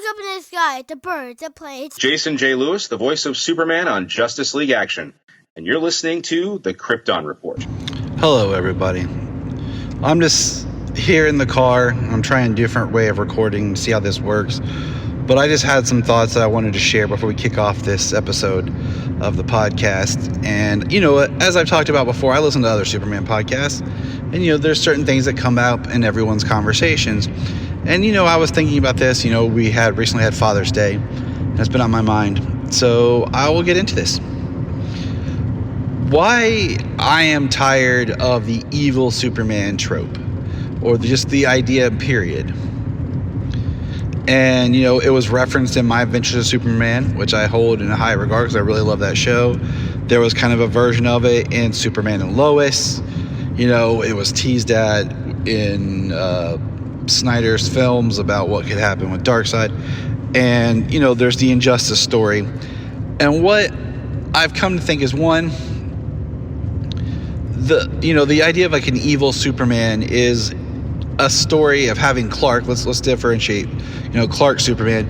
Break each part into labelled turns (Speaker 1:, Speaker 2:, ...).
Speaker 1: up in the sky, the birds, the planes.
Speaker 2: Jason J. Lewis, the voice of Superman on Justice League Action. And you're listening to the Krypton Report.
Speaker 3: Hello, everybody. I'm just here in the car. I'm trying a different way of recording, see how this works. But I just had some thoughts that I wanted to share before we kick off this episode of the podcast. And, as I've talked about before, I listen to other Superman podcasts. And, there's certain things that come out in everyone's conversations. And, I was thinking about this. We recently had Father's Day. And it's been on my mind. So I will get into this. Why I am tired of the evil Superman trope. Or just the idea, period. And, it was referenced in My Adventures of Superman, which I hold in a high regard because I really love that show. There was kind of a version of it in Superman and Lois. It was teased at in Snyder's films about what could happen with Darkseid. And, there's the Injustice story. And what I've come to think is, one, the idea of like an evil Superman is a story of having Clark, let's differentiate, Clark Superman,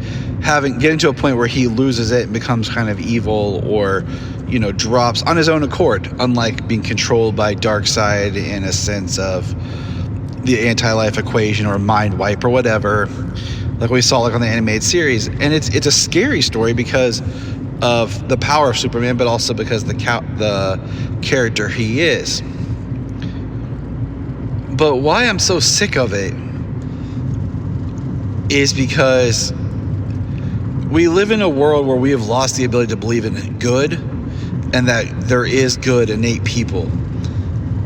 Speaker 3: getting to a point where he loses it and becomes kind of evil or, drops on his own accord, unlike being controlled by Darkseid in a sense of the anti-life equation or mind wipe or whatever, like we saw on the animated series. And it's a scary story because of the power of Superman, but also because the character he is. But why I'm so sick of it is because we live in a world where we have lost the ability to believe in good and that there is good innate people.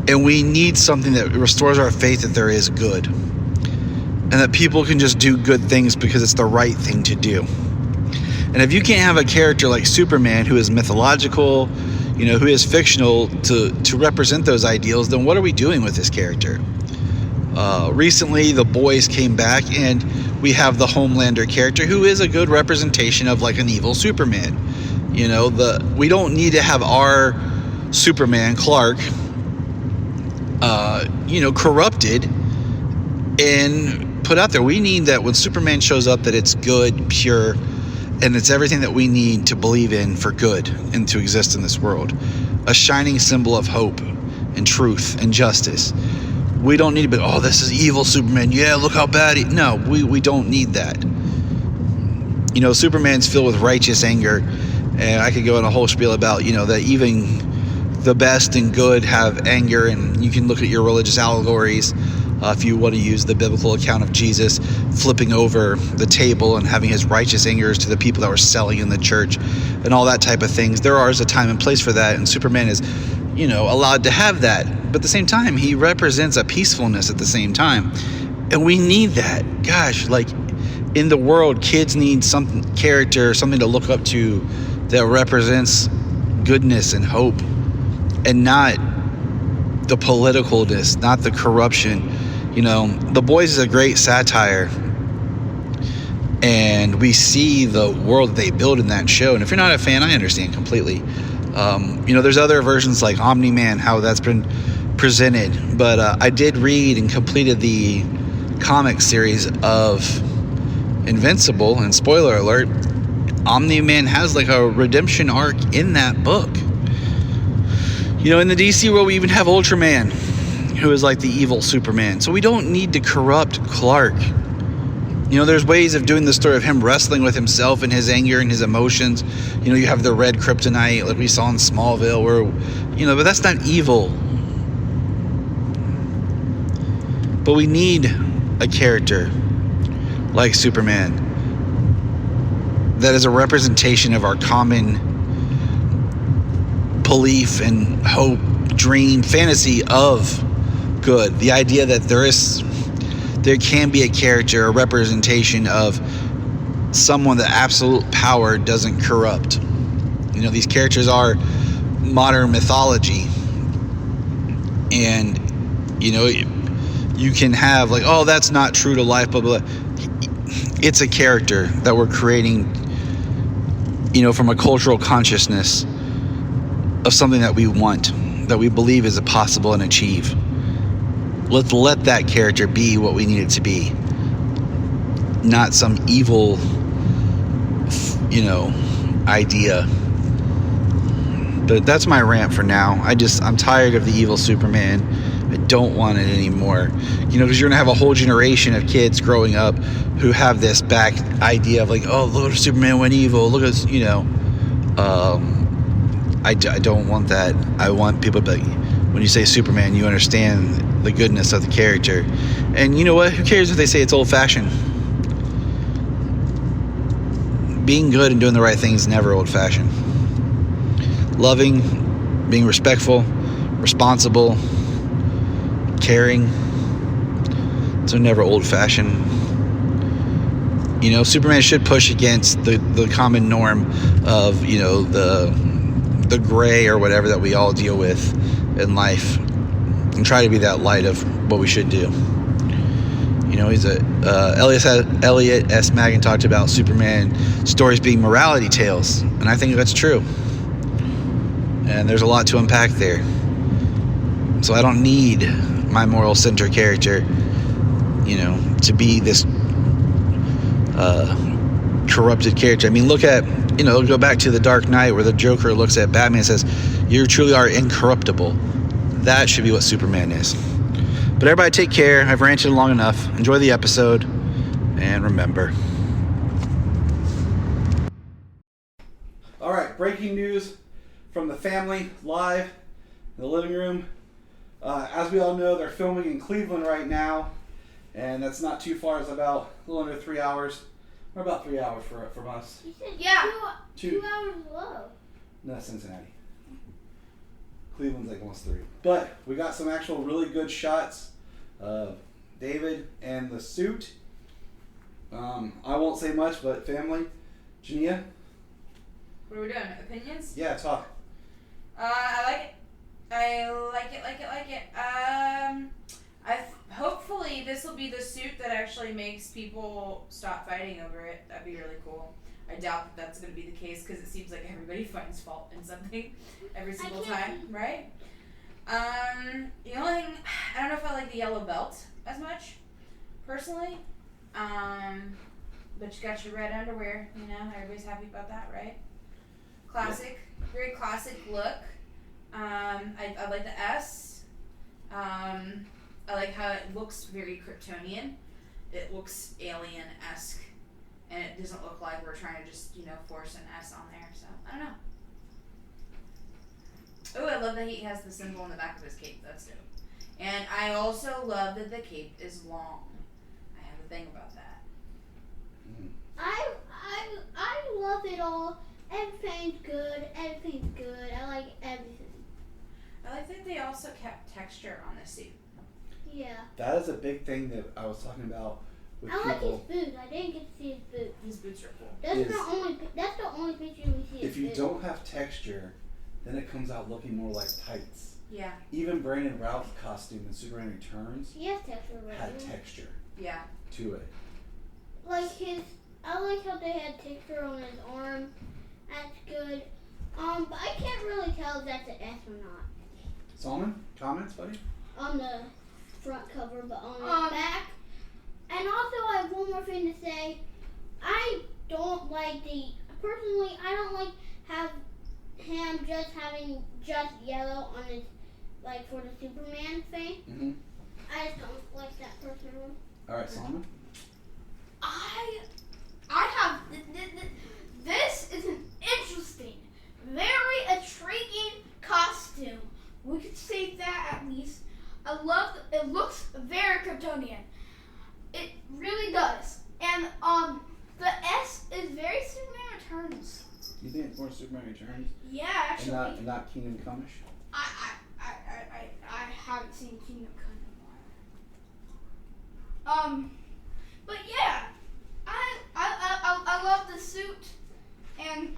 Speaker 3: And we need something that restores our faith that there is good. And that people can just do good things because it's the right thing to do. And if you can't have a character like Superman who is mythological, who is fictional to represent those ideals, then what are we doing with this character? Recently, the boys came back, and we have the Homelander character, who is a good representation of like an evil Superman. We don't need to have our Superman, Clark, corrupted and put out there. We need that when Superman shows up, that it's good, pure, and it's everything that we need to believe in for good and to exist in this world. A shining symbol of hope and truth and justice. We don't need to be, this is evil Superman. Yeah, look how bad he... No, we don't need that. Superman's filled with righteous anger. And I could go in a whole spiel about, that even the best and good have anger. And you can look at your religious allegories. If you want to use the biblical account of Jesus flipping over the table and having his righteous angers to the people that were selling in the church and all that type of things. There is a time and place for that. And Superman is, allowed to have that. But at the same time, he represents a peacefulness at the same time. And we need that. Gosh, like in the world, kids need something to look up to that represents goodness and hope and not the politicalness, not the corruption. The Boys is a great satire. And we see the world that they build in that show. And if you're not a fan, I understand completely. There's other versions like Omni-Man, how that's been presented. But I did read and completed the comic series of Invincible. And spoiler alert, Omni-Man has like a redemption arc in that book. In the DC world, we even have Ultraman, who is like the evil Superman. So we don't need to corrupt Clark. There's ways of doing the story of him wrestling with himself and his anger and his emotions. You have the red kryptonite like we saw in Smallville where, but that's not evil. But we need a character like Superman that is a representation of our common belief and hope, dream, fantasy of good. The idea that there can be a character, a representation of someone that absolute power doesn't corrupt. These characters are modern mythology. And, you can have like, that's not true to life, blah, blah, blah. It's a character that we're creating, from a cultural consciousness of something that we want, that we believe is possible and achieve. Let's let that character be what we need it to be. Not some evil idea. But that's my rant for now. I'm tired of the evil Superman. I don't want it anymore. Because you're going to have a whole generation of kids growing up who have this back idea of like, oh, look, Superman went evil. Look at, I don't want that. I want people to be, when you say Superman, you understand the goodness of the character. And you know what? Who cares if they say it's old-fashioned? Being good and doing the right thing is never old-fashioned. Loving, being respectful, responsible, caring, those are never old-fashioned. Superman should push against the common norm of, the gray or whatever that we all deal with in life, and try to be that light of what we should do. He's Elliot S. Magan talked about Superman stories being morality tales, and I think that's true. And there's a lot to unpack there. So I don't need my moral center character, to be this corrupted character. I mean, look at, go back to The Dark Knight where the Joker looks at Batman and says, "You truly are incorruptible." That should be what Superman is. But everybody take care. I've ranted long enough. Enjoy the episode. And remember. All right, breaking news from the family live in the living room. As we all know, they're filming in Cleveland right now. And that's not too far. It's about a little under 3 hours. Or about 3 hours from us.
Speaker 1: You said
Speaker 4: Yeah.
Speaker 1: 2 hours low.
Speaker 3: No, Cincinnati. Cleveland's like almost 3. But we got some actual really good shots of David and the suit. I won't say much, but family. Jania?
Speaker 4: What are we doing? Opinions?
Speaker 3: Yeah, talk.
Speaker 4: I like it. Hopefully this will be the suit that actually makes people stop fighting over it. That'd be really cool. I doubt that that's going to be the case because it seems like everybody finds fault in something every single time, right? The only thing, I don't know if I like the yellow belt as much, personally. But you got your red underwear, everybody's happy about that, right? Classic, very classic look. I like the S. I like how it looks very Kryptonian. It looks alien-esque. And it doesn't look like we're trying to just, force an S on there. So, I don't know. Oh, I love that he has the symbol on the back of his cape. That's dope. And I also love that the cape is long. I have a thing about that.
Speaker 1: I love it all. Everything's good. I like everything.
Speaker 4: I like that they also kept texture on the suit.
Speaker 1: Yeah.
Speaker 3: That is a big thing that I was talking about with
Speaker 1: I like
Speaker 3: people.
Speaker 1: his boots. I didn't get to see his boots.
Speaker 4: His boots are cool.
Speaker 1: That's the only picture we see.
Speaker 3: If you don't have texture, then it comes out looking more like tights.
Speaker 4: Yeah.
Speaker 3: Even Brandon Routh's costume in Superman Returns
Speaker 1: He has texture right
Speaker 3: had
Speaker 1: now.
Speaker 3: texture
Speaker 4: Yeah.
Speaker 3: to it.
Speaker 1: I like how they had texture on his arm. That's good. But I can't really tell if that's an S or not.
Speaker 3: Solomon, comments, buddy?
Speaker 1: On the front cover, but on the back. And also, I have one more thing to say. I don't like personally, I don't like him just having just yellow on his, for the Superman thing.
Speaker 3: Mm-hmm.
Speaker 1: I just don't like that personally.
Speaker 3: All right, Solomon?
Speaker 5: I have this is an interesting, very intriguing costume. We could say that at least. It looks very Kryptonian. It really does. And the S is very Superman Returns.
Speaker 3: You think it's more Superman Returns?
Speaker 5: Yeah, actually.
Speaker 3: And not Kingdom Come-ish?
Speaker 5: I haven't seen Kingdom Come in a while. But yeah, I love the suit, and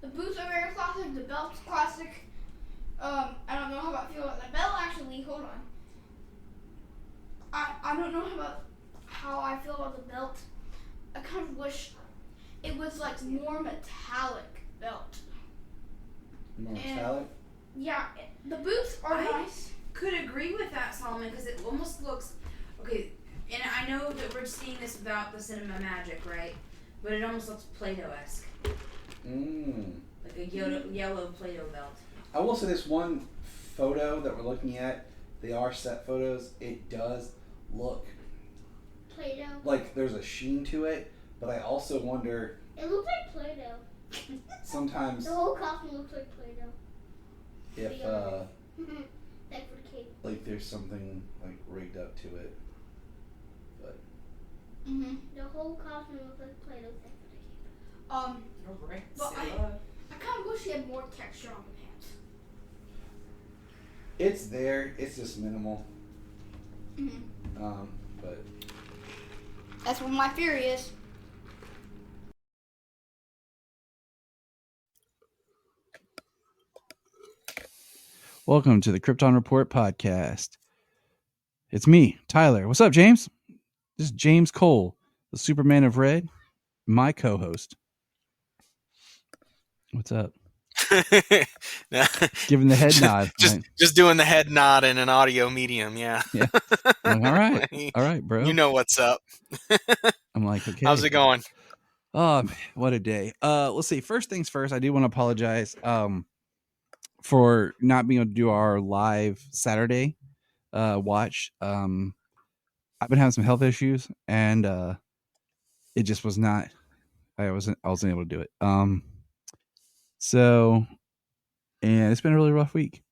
Speaker 5: the boots are very classic. The belt's classic. I don't know how I feel about the belt. Actually, hold on. I don't know how I feel about the belt. I kind of wish it was more metallic belt.
Speaker 3: More metallic?
Speaker 5: Yeah, the boots are nice.
Speaker 4: Could agree with that, Solomon, because it almost looks okay. And I know that we're seeing this without the cinema magic, right? but it almost looks Play-Doh-esque. Like a yellow Play-Doh belt.
Speaker 3: I will say this one photo that we're looking at, they are set photos. It does look
Speaker 1: Play-Doh.
Speaker 3: like there's a sheen to it, but I also wonder.
Speaker 1: It looks like Play-Doh.
Speaker 3: Sometimes.
Speaker 1: The whole costume looks like Play-Doh.
Speaker 3: If
Speaker 1: Like for the cape.
Speaker 3: like there's something like rigged up to it, but.
Speaker 1: The whole costume looks like Play-Doh.
Speaker 4: Right.
Speaker 5: But I kind of wish he had more texture on the pants.
Speaker 3: It's there. It's just minimal. But.
Speaker 5: That's what my theory is.
Speaker 3: Welcome to the Krypton Report podcast. It's me, Tyler. What's up, James? This is James Cole, the Superman of Red, my co-host. What's up? Giving the head nod.
Speaker 6: Just doing the head nod in an audio medium, yeah.
Speaker 3: All right, bro.
Speaker 6: You know what's up.
Speaker 3: I'm like, okay.
Speaker 6: How's it going?
Speaker 3: What a day. Let's see. First things first, I do want to apologize for not being able to do our live Saturday watch. I've been having some health issues, and it just was not. I wasn't able to do it. So, and it's been a really rough week.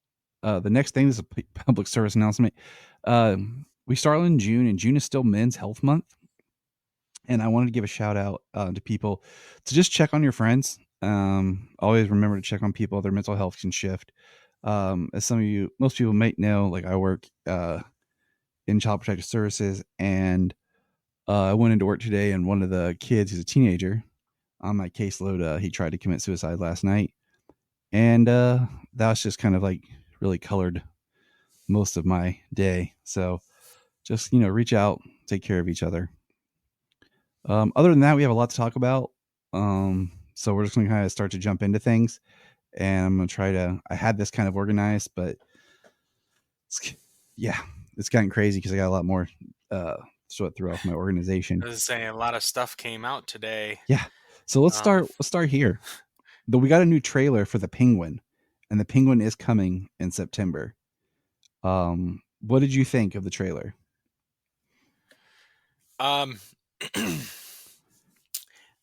Speaker 3: The next thing is a public service announcement. We started in June, and June is still Men's Health Month. And I wanted to give a shout out to people to just check on your friends. Always remember to check on people. Their mental health can shift. As most people might know, like I work in Child Protective Services, and I went into work today, and one of the kids, who's a teenager, on my caseload, he tried to commit suicide last night, and that was just kind of like really colored most of my day. So just reach out, take care of each other. Other than that, we have a lot to talk about. So we're just going to kind of start to jump into things, and I'm going to try to. I had this kind of organized, but it's gotten crazy because I got a lot more sort throughout my organization.
Speaker 6: I was saying a lot of stuff came out today.
Speaker 3: Yeah. So let's start here. We got a new trailer for the Penguin, and the Penguin is coming in September. What did you think of the trailer?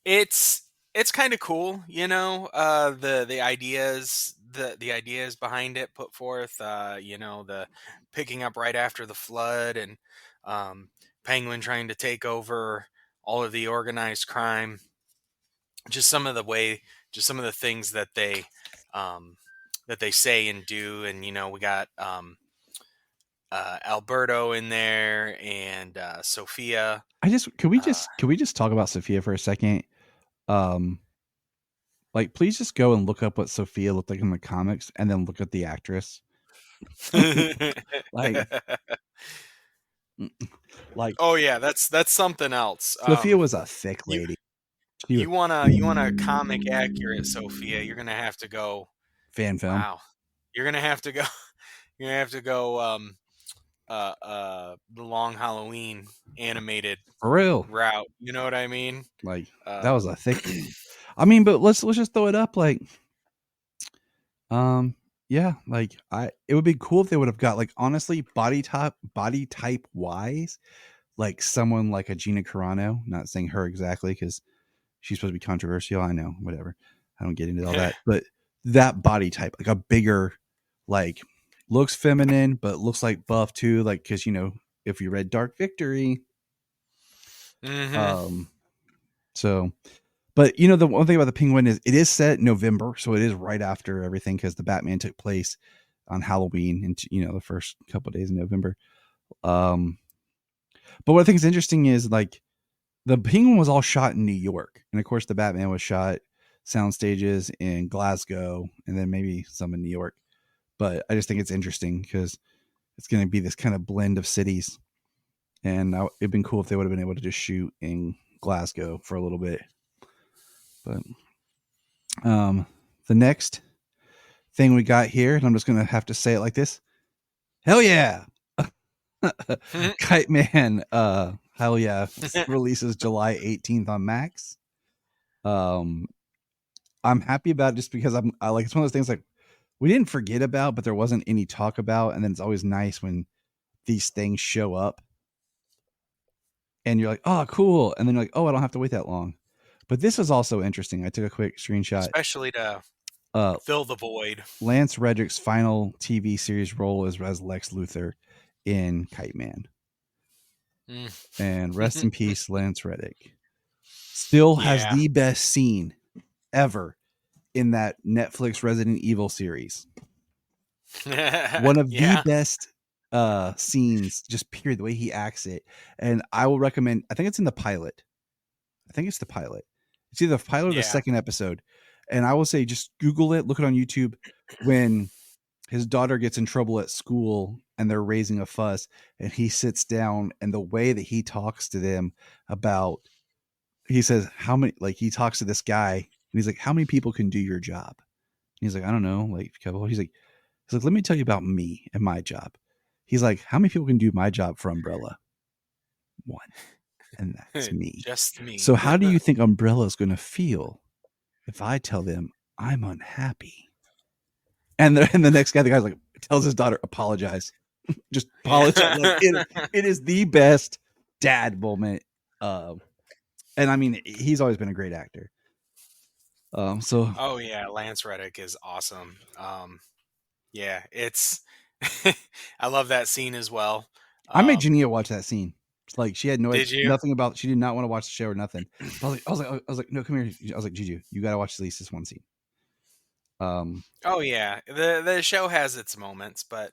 Speaker 6: It's kind of cool, the ideas behind it put forth, the picking up right after the flood, and Penguin trying to take over all of the organized crime. Just some of the things that they say and do, and we got Alberto in there, and Sophia.
Speaker 3: Can we just talk about Sophia for a second? Please just go and look up what Sophia looked like in the comics, and then look at the actress.
Speaker 6: Oh yeah, that's something else.
Speaker 3: Sophia was a thick lady.
Speaker 6: You want a comic accurate Sophia, you're gonna have to go
Speaker 3: fan film.
Speaker 6: Wow, you're gonna have to go. You're gonna have to go. The Long Halloween animated
Speaker 3: for real
Speaker 6: route. You know what I mean?
Speaker 3: That was a thick. I mean, but let's just throw it up. It would be cool if they would have got honestly body type wise, someone like a Gina Carano. Not saying her exactly because she's supposed to be controversial. I know, whatever. I don't get into all that, but that body type, a bigger, looks feminine, but looks like buff too. Because if you read Dark Victory, so. But the one thing about the Penguin is it is set November, so it is right after everything because the Batman took place on Halloween and the first couple of days in November. But what I think is interesting is the Penguin was all shot in New York, and of course the Batman was shot sound stages in Glasgow and then maybe some in New York. But I just think it's interesting because it's going to be this kind of blend of cities, and it'd been cool if they would have been able to just shoot in Glasgow for a little bit. But the next thing we got here, and I'm just gonna have to say it like this: hell yeah! Kite Man, hell yeah! Releases July 18th on Max. I'm happy about it just because I like it's one of those things like we didn't forget about, but there wasn't any talk about, and then it's always nice when these things show up and you're like, oh, cool, and then you're like, oh, I don't have to wait that long. But this is also interesting. I took a quick screenshot.
Speaker 6: Especially to fill the void.
Speaker 3: Lance Reddick's final TV series role is as Lex Luthor in Kite Man. And rest in peace, Lance Reddick. Still has the best scene ever in that Netflix Resident Evil series. One of the best scenes, just period, the way he acts it. And I will recommend, I think it's in the pilot. I think it's the pilot. It's either the pilot or the second episode. And I will say, just Google it, look it on YouTube. When his daughter gets in trouble at school and they're raising a fuss, and he sits down, and the way that he talks to them about, he says, how many, like he talks to this guy and he's like, how many people can do your job? And he's like, I don't know, like a couple. He's like, let me tell you about me and my job. He's like, how many people can do my job for Umbrella? One. And that's me.
Speaker 6: Just me.
Speaker 3: So how do you think Umbrella is going to feel if I tell them I'm unhappy? And the next guy, the guy's like, tells his daughter, apologize. Just apologize. Like, it is the best dad moment. And I mean, he's always been a great actor.
Speaker 6: Oh yeah, Lance Reddick is awesome. Yeah, it's I love that scene as well.
Speaker 3: I made Jania watch that scene. It's like she had nothing about. She did not want to watch the show or nothing. I was like, no, come here. I was like, Juju, you got to watch at least this one scene.
Speaker 6: Oh yeah, the show has its moments, but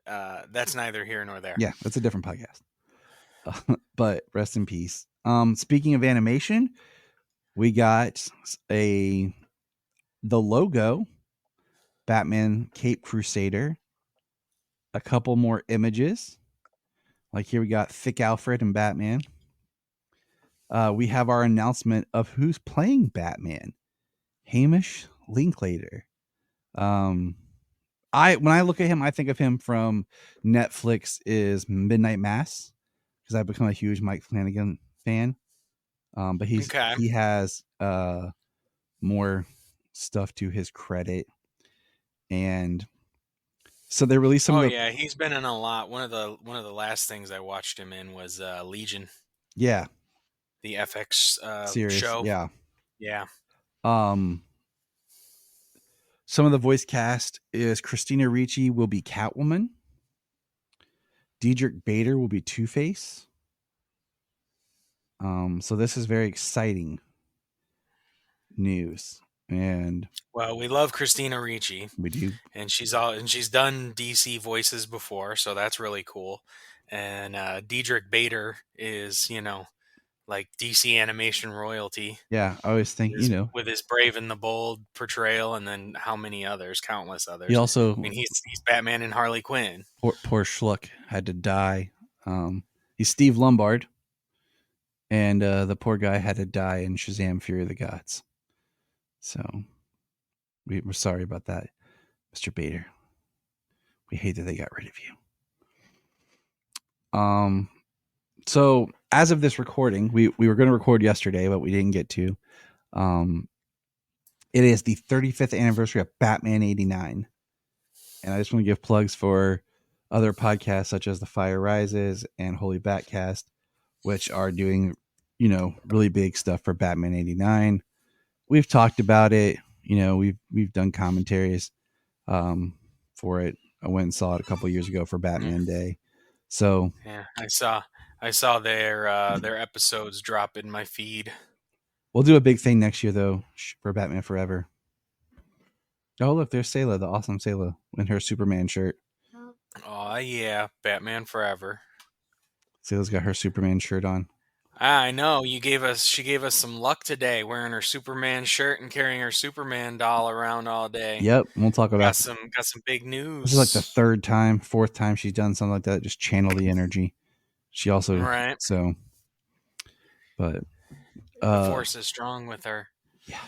Speaker 6: that's neither here nor there.
Speaker 3: Yeah, that's a different podcast. But rest in peace. Speaking of animation, we got the logo, Batman Cape Crusader, a couple more images. Like here we got Thick Alfred and Batman. We have our announcement of who's playing Batman. Hamish Linklater. When I look at him, I think of him from Netflix is Midnight Mass, because I've become a huge Mike Flanagan fan. But he has more stuff to his credit, and so they released some.
Speaker 6: He's been in a lot. One of the last things I watched him in was Legion.
Speaker 3: Yeah,
Speaker 6: the FX
Speaker 3: series
Speaker 6: show.
Speaker 3: Yeah. Some of the voice cast is Christina Ricci will be Catwoman. Diedrich Bader will be Two-Face. So this is very exciting news. And
Speaker 6: well, we love Christina Ricci.
Speaker 3: We do.
Speaker 6: And she's done DC voices before, so that's really cool. And Diedrich Bader is, like DC animation royalty.
Speaker 3: Yeah, I always think,
Speaker 6: with his Brave and the Bold portrayal, and then how many others, countless others.
Speaker 3: He also,
Speaker 6: he's Batman and Harley Quinn.
Speaker 3: Poor Schluck had to die. He's Steve Lombard, and the poor guy had to die in Shazam: Fury of the Gods. So we're sorry about that, Mr. Bader. We hate that they got rid of you. So as of this recording, we were going to record yesterday, but we didn't get to. It is the 35th anniversary of Batman 89. And I just want to give plugs for other podcasts such as The Fire Rises and Holy Batcast, which are doing, really big stuff for Batman 89. We've talked about it. We've done commentaries for it. I went and saw it a couple years ago for Batman Day. So
Speaker 6: yeah, I saw their episodes drop in my feed.
Speaker 3: We'll do a big thing next year though for Batman Forever. Oh look, there's Sayla, the awesome Sayla, in her Superman shirt.
Speaker 6: Oh yeah, Batman Forever.
Speaker 3: Sayla's got her Superman shirt on.
Speaker 6: I know. She gave us some luck today, wearing her Superman shirt and carrying her Superman doll around all day.
Speaker 3: Yep, we'll talk about
Speaker 6: got some big news.
Speaker 3: This is like the fourth time she's done something like that. Just channel the energy. She also so, but
Speaker 6: the force is strong with her.
Speaker 3: Yeah.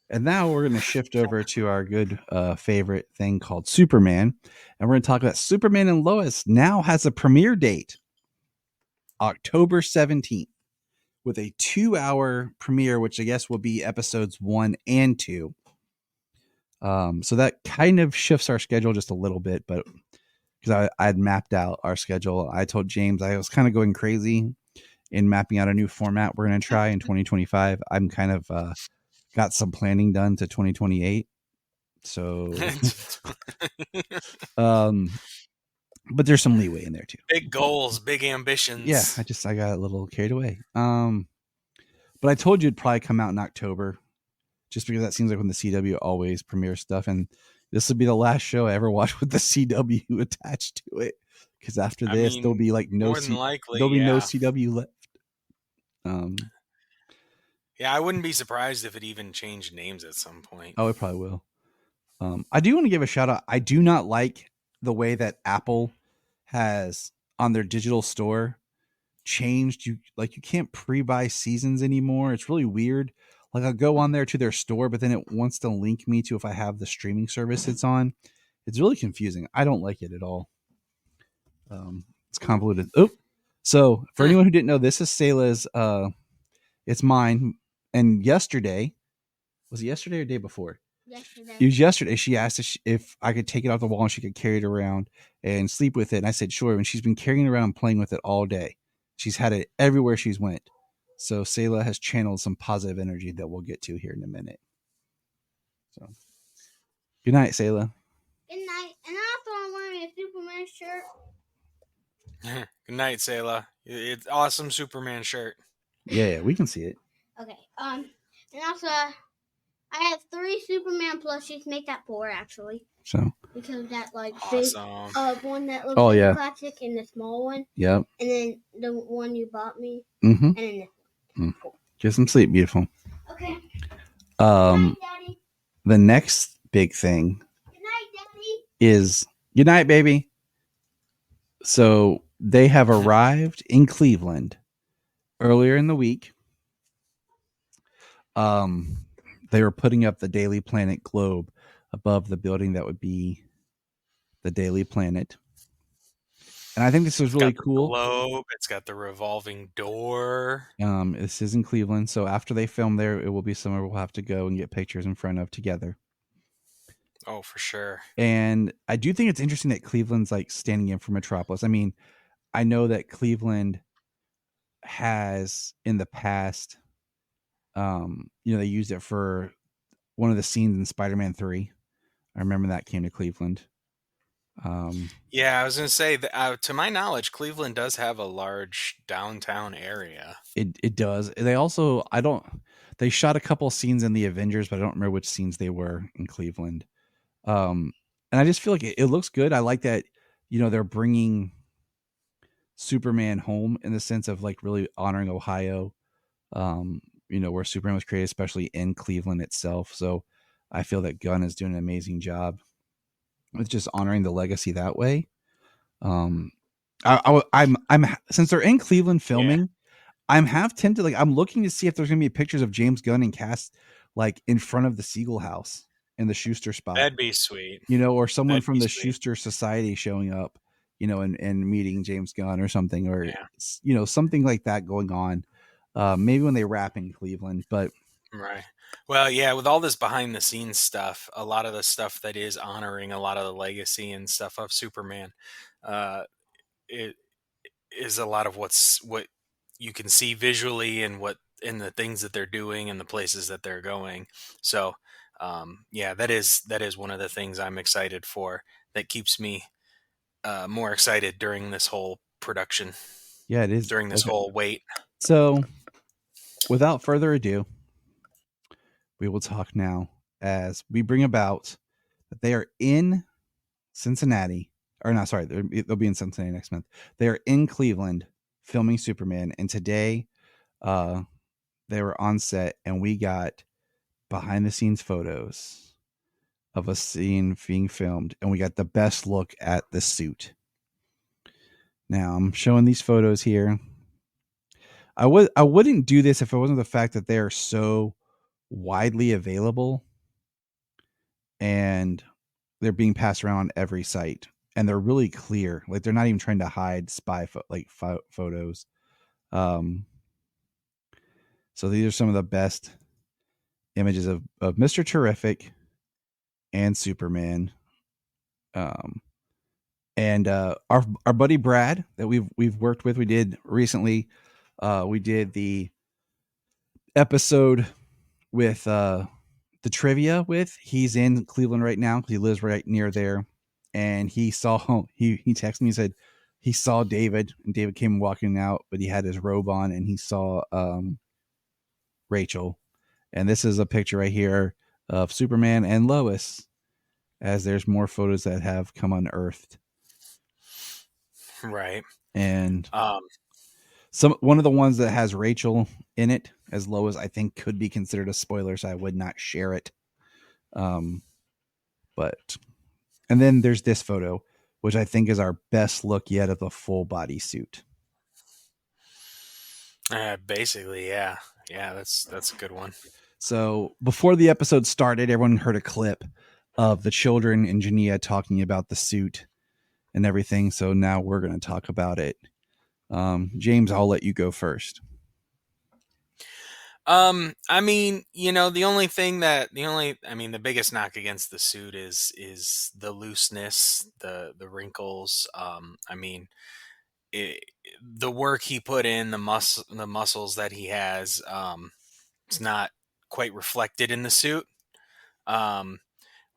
Speaker 3: And now we're going to shift over to our good favorite thing called Superman, and we're going to talk about Superman and Lois. Now has a premiere date, October 17th. with a 2-hour premiere, which I guess will be episodes 1 and 2. So that kind of shifts our schedule just a little bit, but because I had mapped out our schedule, I told James I was kind of going crazy in mapping out a new format we're going to try in 2025. I'm kind of got some planning done to 2028. So, but there's some leeway in there too.
Speaker 6: Big goals, big ambitions.
Speaker 3: Yeah, I got a little carried away. But I told you it'd probably come out in October, just because that seems like when the CW always premieres stuff, and this will be the last show I ever watch with the CW attached to it. Because after this, there'll be like no
Speaker 6: more than likely,
Speaker 3: there'll be no CW left.
Speaker 6: Yeah, I wouldn't be surprised if it even changed names at some point.
Speaker 3: Oh, it probably will. I do want to give a shout out. I do not like the way that Apple has on their digital store changed. You can't pre-buy seasons anymore. It's really weird. Like I'll go on there to their store, but then it wants to link me to if I have the streaming service it's on. It's really confusing. I don't like it at all. It's convoluted. Oh, so for anyone who didn't know, this is Selah's. It's mine. And yesterday, was it yesterday or day before?
Speaker 1: Yesterday.
Speaker 3: It was yesterday. She asked if I could take it off the wall and she could carry it around and sleep with it. And I said, sure. And she's been carrying it around and playing with it all day. She's had it everywhere she's went. So Selah has channeled some positive energy that we'll get to here in a minute. So good night, Selah.
Speaker 1: Good night. And also I'm wearing a Superman shirt.
Speaker 6: Good night, Selah. It's awesome Superman shirt.
Speaker 3: Yeah, we can see it.
Speaker 1: Okay. And also I have 3 Superman plushies, make that 4 actually.
Speaker 3: So
Speaker 1: because that
Speaker 6: awesome.
Speaker 1: Big one that looks like
Speaker 3: yeah.
Speaker 1: classic and the small one.
Speaker 3: Yep.
Speaker 1: And then the one you bought me.
Speaker 3: Mm-hmm.
Speaker 1: And then this one. Cool.
Speaker 3: Get some sleep, beautiful.
Speaker 1: Okay.
Speaker 3: Good night,
Speaker 1: Daddy.
Speaker 3: The next big thing
Speaker 1: Good night, Daddy.
Speaker 3: is good night, baby. So they have arrived in Cleveland earlier in the week. They were putting up the Daily Planet globe above the building that would be the Daily Planet. And I think this was really cool.
Speaker 6: Globe. It's got the revolving door.
Speaker 3: This is in Cleveland. So after they film there, it will be somewhere we'll have to go and get pictures in front of together.
Speaker 6: Oh, for sure.
Speaker 3: And I do think it's interesting that Cleveland's like standing in for Metropolis. I mean, I know that Cleveland has in the past, they used it for one of the scenes in Spider-Man 3. I remember that came to Cleveland.
Speaker 6: Yeah, I was going to say that to my knowledge, Cleveland does have a large downtown area.
Speaker 3: It does. They also, they shot a couple scenes in the Avengers, but I don't remember which scenes they were in Cleveland. And I just feel like it looks good. I like that, they're bringing Superman home in the sense of like really honoring Ohio, where Superman was created, especially in Cleveland itself. So I feel that Gunn is doing an amazing job with just honoring the legacy that way. I'm since they're in Cleveland filming, yeah. I'm half tempted. Like I'm looking to see if there's gonna be pictures of James Gunn and cast like in front of the Siegel House in the Schuster spot.
Speaker 6: That'd be sweet.
Speaker 3: Or someone from the Schuster Society showing up, and meeting James Gunn or something, or something like that going on. Maybe when they wrap in Cleveland, but
Speaker 6: right. Well, yeah, with all this behind the scenes stuff, a lot of the stuff that is honoring a lot of the legacy and stuff of Superman, it is a lot of what you can see visually and what in the things that they're doing and the places that they're going. So, that is one of the things I'm excited for. That keeps me more excited during this whole production.
Speaker 3: Yeah, it is
Speaker 6: during this whole wait.
Speaker 3: So, without further ado, we will talk now as we bring about that they are in Cincinnati. Or no, sorry, they'll be in Cincinnati next month. They are in Cleveland filming Superman, and today they were on set, and we got behind the scenes photos of a scene being filmed, and we got the best look at the suit. Now I'm showing these photos here. I wouldn't do this if it wasn't the fact that they are so widely available and they're being passed around on every site, and they're really clear. Like they're not even trying to hide spy photos. So these are some of the best images of Mr. Terrific and Superman. And our buddy Brad that we've worked with, we did recently. We did the episode with the trivia with. He's in Cleveland right now. He lives right near there, and he texted me and said he saw David, and David came walking out, but he had his robe on, and he saw Rachel. And this is a picture right here of Superman and Lois, as there's more photos that have come unearthed.
Speaker 6: Right.
Speaker 3: And one of the ones that has Rachel in it as Lois, I think, could be considered a spoiler, so I would not share it. But and then there's this photo, which I think is our best look yet of the full body suit.
Speaker 6: Basically, yeah, that's a good one.
Speaker 3: So before the episode started, everyone heard a clip of the children and Jania talking about the suit and everything. So now we're going to talk about it. James, I'll let you go first.
Speaker 6: I mean, the biggest knock against the suit is the looseness, the wrinkles. I mean, the work he put in, the muscles that he has, it's not quite reflected in the suit.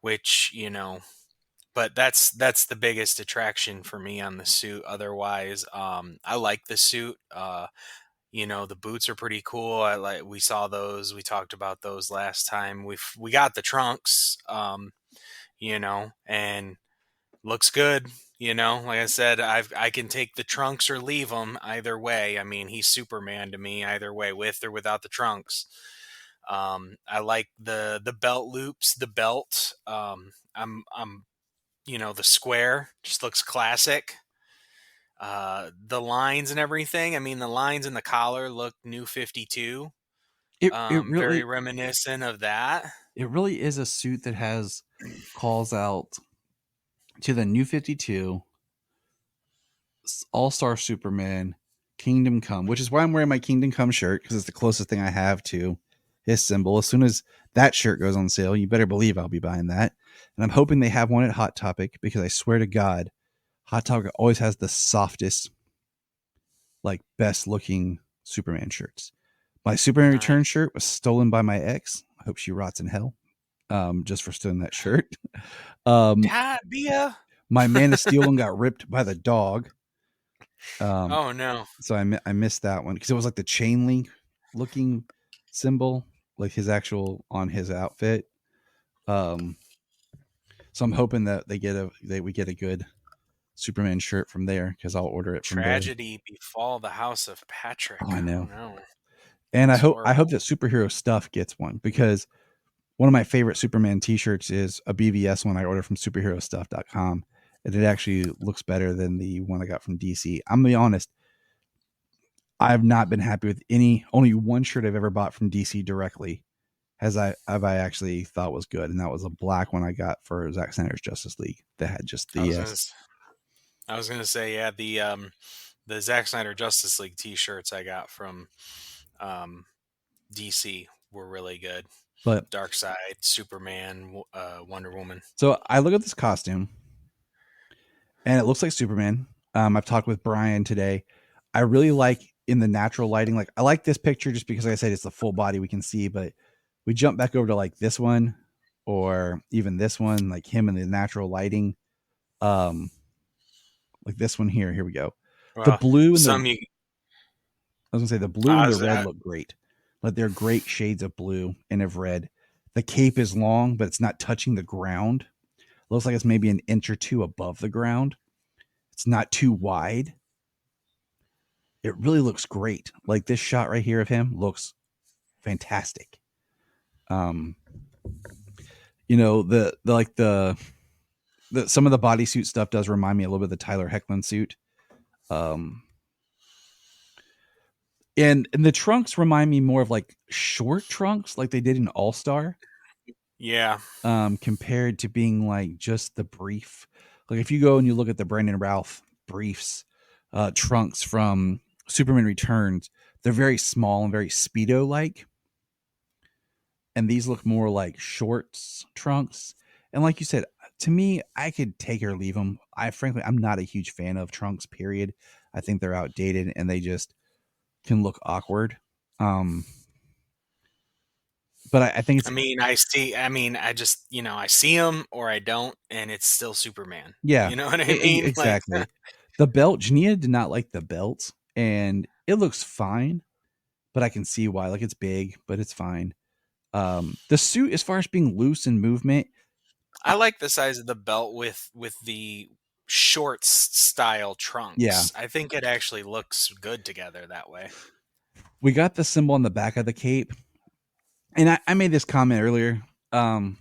Speaker 6: Which, but that's the biggest attraction for me on the suit. Otherwise, I like the suit. The boots are pretty cool. We saw those. We talked about those last time. We got the trunks, and looks good. Like I said, I can take the trunks or leave them either way. I mean, he's Superman to me either way, with or without the trunks. I like the belt loops, the belt. I'm the square just looks classic. The lines and everything. I mean, the lines in the collar look New 52.
Speaker 3: It really,
Speaker 6: very reminiscent of that.
Speaker 3: It really is a suit that has calls out to the New 52, All-Star Superman, Kingdom Come, which is why I'm wearing my Kingdom Come shirt, because it's the closest thing I have to his symbol. As soon as that shirt goes on sale, you better believe I'll be buying that. And I'm hoping they have one at Hot Topic, because I swear to God, Hot Topic always has the softest, like, best looking Superman shirts. My Superman Return shirt was stolen by my ex. I hope she rots in hell. Just for stealing that shirt. My Man of Steel one got ripped by the dog.
Speaker 6: Oh no!
Speaker 3: So I missed that one, because it was like the chain link looking symbol, like his actual on his outfit. So I'm hoping that we get a good Superman shirt from there, because I'll order it from
Speaker 6: Tragedy befall the house of Patrick.
Speaker 3: Oh, I know.
Speaker 6: Oh, no.
Speaker 3: And I hope that Superhero Stuff gets one, because one of my favorite Superman t-shirts is a BVS one I ordered from superherostuff.com, and it actually looks better than the one I got from DC. I'm gonna be honest, I've not been happy with only one shirt I've ever bought from DC directly I actually thought was good, and that was a black one I got for Zack Snyder's Justice League that had just the
Speaker 6: I was gonna say, yeah, the Zack Snyder Justice League t-shirts I got from DC were really good.
Speaker 3: But
Speaker 6: Darkseid, Superman, Wonder Woman.
Speaker 3: So I look at this costume, and it looks like Superman. I've talked with Brian today. I really like in the natural lighting. Like, I like this picture just because, like I said, it's the full body we can see. But we jump back over to like this one, or even this one, like him in the natural lighting. Like this one here. Here we go. Well, the blue and I was gonna say the blue and the red look great. Like, they're great shades of blue and of red. The cape is long, but it's not touching the ground. Looks like it's maybe an inch or two above the ground. It's not too wide. It really looks great. Like, this shot right here of him looks fantastic. The some of the bodysuit stuff does remind me a little bit of the Tyler Hoechlin suit. And the trunks remind me more of like short trunks, like they did in All Star.
Speaker 6: Yeah.
Speaker 3: Compared to being like just the brief. Like, if you go and you look at the Brandon Routh briefs, trunks from Superman Returns, they're very small and very Speedo like. And these look more like shorts trunks. And like you said, to me, I could take or leave them. I'm not a huge fan of trunks, period. I think they're outdated and they just can look awkward. Um, but I think it's,
Speaker 6: I mean, I see. I mean, I just I see him or I don't, and it's still Superman.
Speaker 3: yeah,
Speaker 6: You know what I mean? Like,
Speaker 3: exactly. The belt, Jania did not like the belt, and it looks fine, but I can see why. Like, it's big, but it's fine. The suit, as far as being loose in movement,
Speaker 6: I like the size of the belt with the shorts style
Speaker 3: yeah,
Speaker 6: trunks. I think it actually looks good together that way.
Speaker 3: we got the symbol on the back of the cape, and I made this comment earlier. Um,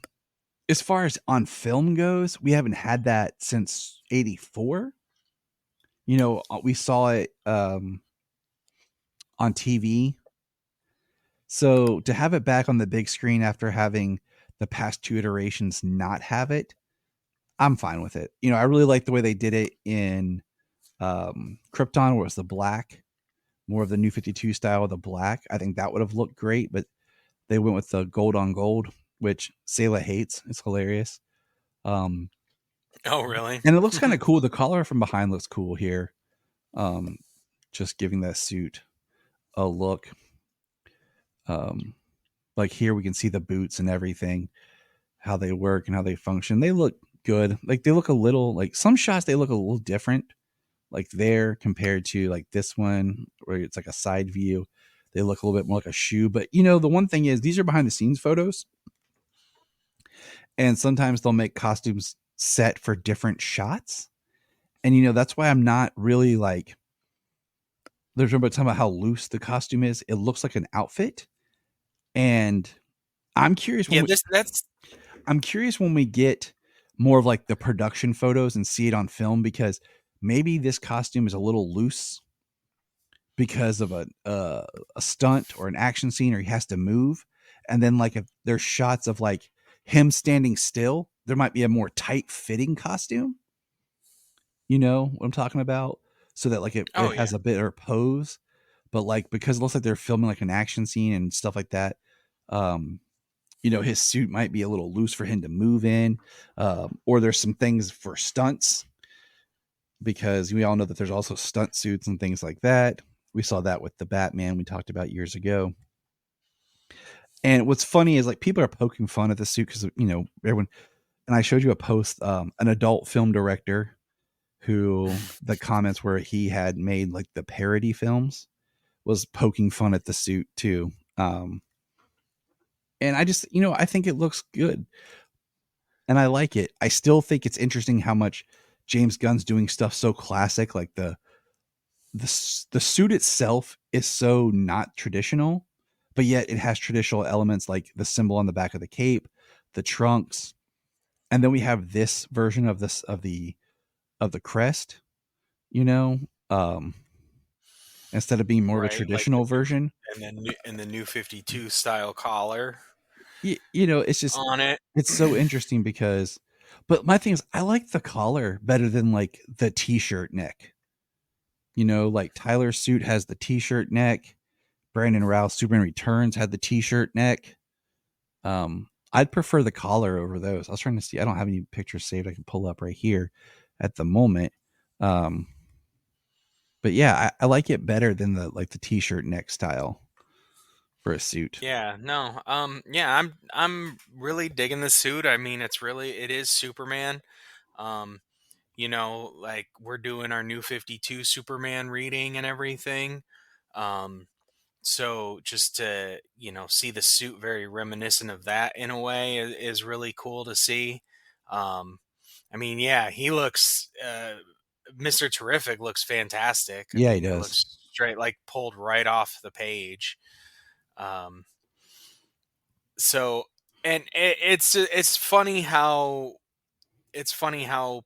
Speaker 3: as far as on film goes, we haven't had that since '84. We saw it on TV. So to have it back on the big screen after having the past two iterations not have it, I'm fine with it. I really like the way they did it in Krypton, where it was the black, more of the new 52 style of the black. I think that would have looked great, but they went with the gold on gold, which Sayla hates. It's hilarious. Um,
Speaker 6: Oh, really?
Speaker 3: and it looks kind of cool. The collar from behind looks cool here. Um, just giving that suit a look. Like here, we can see the boots and everything, how they work and how they function. They look good. Like they look a little like some shots, they look a little different, like there compared to like this one where it's like a side view. They look a little bit more like a shoe. But the one thing is these are behind the scenes photos. And sometimes they'll make costumes set for different shots. And that's why I'm not really like there's about talking about how loose the costume is. It looks like an outfit. And I'm curious
Speaker 6: Yeah, that's
Speaker 3: I'm curious when we get more of like the production photos and see it on film because maybe this costume is a little loose because of a stunt or an action scene or he has to move, and then like if there's shots of like him standing still, there might be a more tight fitting costume. You know what I'm talking about? So that like it
Speaker 6: oh yeah.
Speaker 3: has a better pose, but like because it looks like they're filming like an action scene and stuff like that. Um, his suit might be a little loose for him to move in, or there's some things for stunts because we all know that there's also stunt suits and things like that. We saw that with the Batman we talked about years ago. And what's funny is like people are poking fun at the suit because everyone. And I showed you a post, an adult film director who the comments where he had made like the parody films was poking fun at the suit too. And I just, I think it looks good. And I like it. I still think it's interesting how much James Gunn's doing stuff so classic, like the suit itself is so not traditional, but yet it has traditional elements like the symbol on the back of the cape, the trunks, and then we have this version of the crest. You know, um, instead of being more of a
Speaker 6: Right, like
Speaker 3: traditional version,
Speaker 6: and the new 52 style collar
Speaker 3: it's just
Speaker 6: on it.
Speaker 3: it's so interesting because, but my thing is, I like the collar better than like the t-shirt neck. Like Tyler's suit has the t-shirt neck. Brandon Routh Superman Returns had the t-shirt neck. I'd prefer the collar over those. I was trying to see. I don't have any pictures saved. I can pull up right here at the moment. Um, but yeah, I like it better than the t-shirt neck style for a suit.
Speaker 6: Yeah, no. Yeah, I'm really digging the suit. I mean, it is Superman. Um, like we're doing our new 52 Superman reading and everything. Um, so just to, see the suit very reminiscent of that in a way is really cool to see. Um, I mean, yeah, he looks Mr. Terrific looks fantastic. I
Speaker 3: Yeah, he
Speaker 6: mean, it
Speaker 3: does.
Speaker 6: looks straight like pulled right off the page. Um, so and it's funny how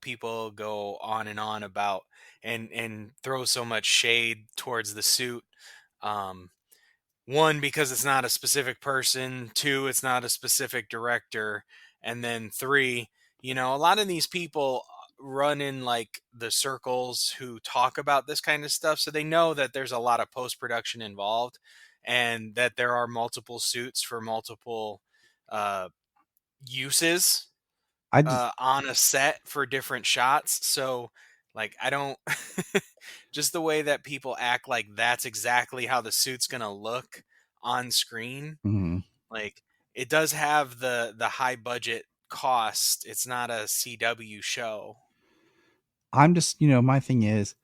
Speaker 6: people go on and on about and throw so much shade towards the suit. Um, one, because it's not a specific person. Two, it's not a specific director. And then three, a lot of these people run in like the circles who talk about this kind of stuff, so they know that there's a lot of post production involved, and that there are multiple suits for multiple uh, uses
Speaker 3: I just
Speaker 6: on a set for different shots. So, like, I don't just the way that people act like that's exactly how the suit's gonna look on screen.
Speaker 3: mhm.
Speaker 6: Like, it does have the high budget cost. It's not a CW show.
Speaker 3: I'm just, my thing is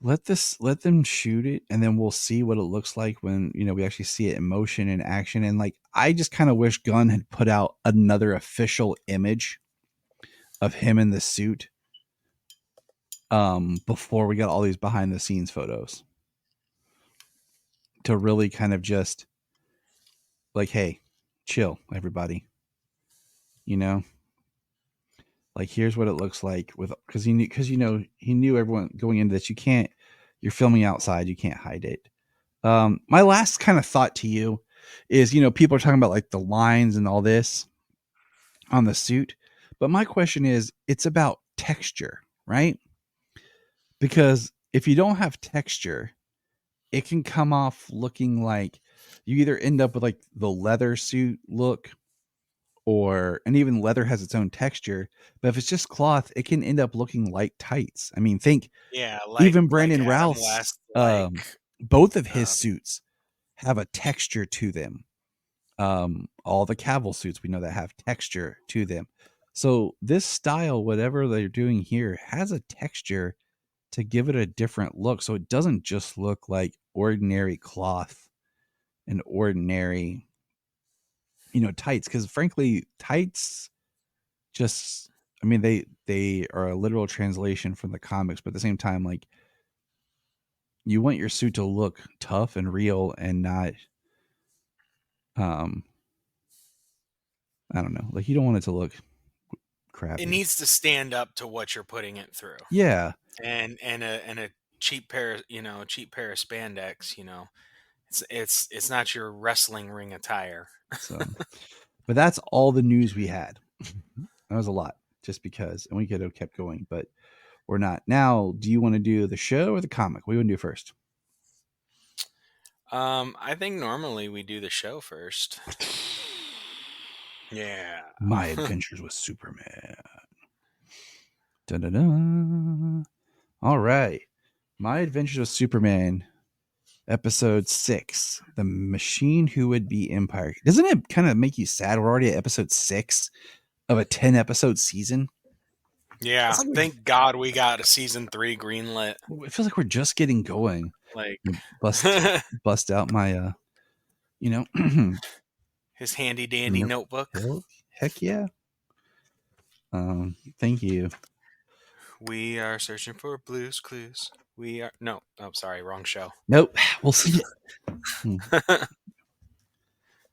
Speaker 3: let them shoot it and then we'll see what it looks like when, we actually see it in motion and action. And like, I just kind of wish Gunn had put out another official image of him in the suit before we got all these behind the scenes photos to really kind of just like, hey, chill, everybody. Like, here's what it looks like with, because he knew everyone going into this. You're filming outside, you can't hide it. My last kind of thought to you is, people are talking about like the lines and all this on the suit, but my question is, it's about texture, right? Because if you don't have texture, it can come off looking like you either end up with like the leather suit look, and even leather has its own texture, but if it's just cloth, it can end up looking like tights. I mean, think
Speaker 6: Yeah,
Speaker 3: even
Speaker 6: like
Speaker 3: Brandon
Speaker 6: Adam
Speaker 3: Routh's,
Speaker 6: West, like
Speaker 3: both of his
Speaker 6: um,
Speaker 3: suits have a texture to them. All the Cavill suits we know that have texture to them. So this style, whatever they're doing here, has a texture to give it a different look. So it doesn't just look like ordinary cloth and ordinary, tights. Because frankly, tights just, I mean, they are a literal translation from the comics, but at the same time, like, you want your suit to look tough and real and not, um, I don't know, like, you don't want it to look crappy.
Speaker 6: it needs to stand up to what you're putting it through.
Speaker 3: Yeah.
Speaker 6: And a cheap pair, cheap pair of spandex, it's not your wrestling ring attire.
Speaker 3: So, but that's all the news we had. That was a lot, just because, and we could have kept going, but we're not. Now, do you want to do the show or the comic? What do you want to do first?
Speaker 6: I think normally we do the show first. Yeah.
Speaker 3: My Adventures with Superman. Da-da-da. All right. My Adventures with Superman, episode 6, The Machine Who Would Be Empire. Doesn't it kind of make you sad? We're already at episode 6 of a 10-episode season.
Speaker 6: Yeah.
Speaker 3: Like,
Speaker 6: thank God we got a season 3 greenlit.
Speaker 3: It feels like we're just getting going.
Speaker 6: Like,
Speaker 3: bust out my,
Speaker 6: his handy dandy notebook.
Speaker 3: Heck yeah. Thank you.
Speaker 6: We are searching for Blue's Clues. We are sorry, wrong show.
Speaker 3: Nope. We'll see.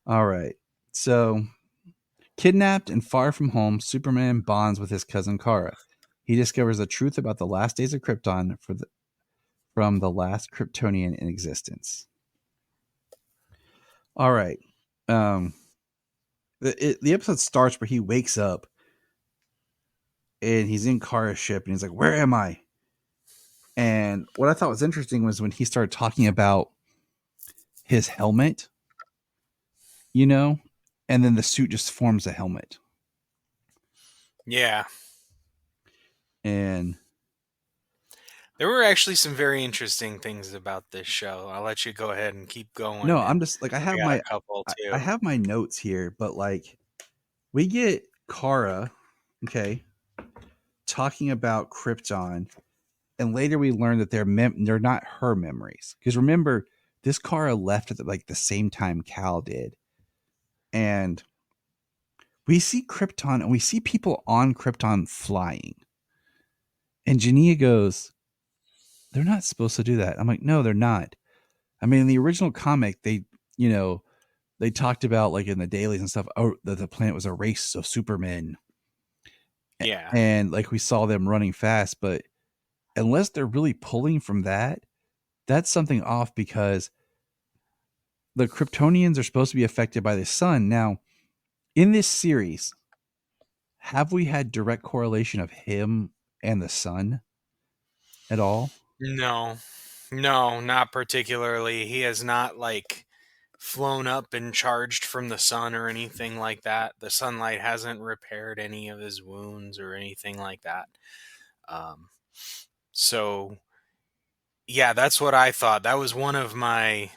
Speaker 3: All right. So, kidnapped and far from home, Superman bonds with his cousin Kara. He discovers the truth about the last days of Krypton from the last Kryptonian in existence. All right. The episode starts where he wakes up and he's in Kara's ship and he's like, "Where am I?" And what I thought was interesting was when he started talking about his helmet, and then the suit just forms a helmet.
Speaker 6: Yeah.
Speaker 3: And
Speaker 6: there were actually some very interesting things about this show. I'll let you go ahead and keep going.
Speaker 3: No, I'm just like, I have
Speaker 6: a couple too.
Speaker 3: I have my notes here, but like, we get Kara, okay, talking about Krypton, and later we learn that they're not her memories. Because remember, this Kara left at the same time Cal did, and we see Krypton and we see people on Krypton flying, and Jania goes, "They're not supposed to do that." I'm like, "No, they're not." I mean, in the original comic, they talked about, like, in the dailies and stuff, that the planet was a race of supermen.
Speaker 6: Yeah.
Speaker 3: And like, we saw them running fast, but unless they're really pulling from that, that's something off, because the Kryptonians are supposed to be affected by the sun. Now, in this series, have we had direct correlation of him and the sun at all?
Speaker 6: No, no, not particularly. He has not like flown up and charged from the sun or anything like that. The sunlight hasn't repaired any of his wounds or anything like that. Um, so yeah, that's what I thought. That was one of my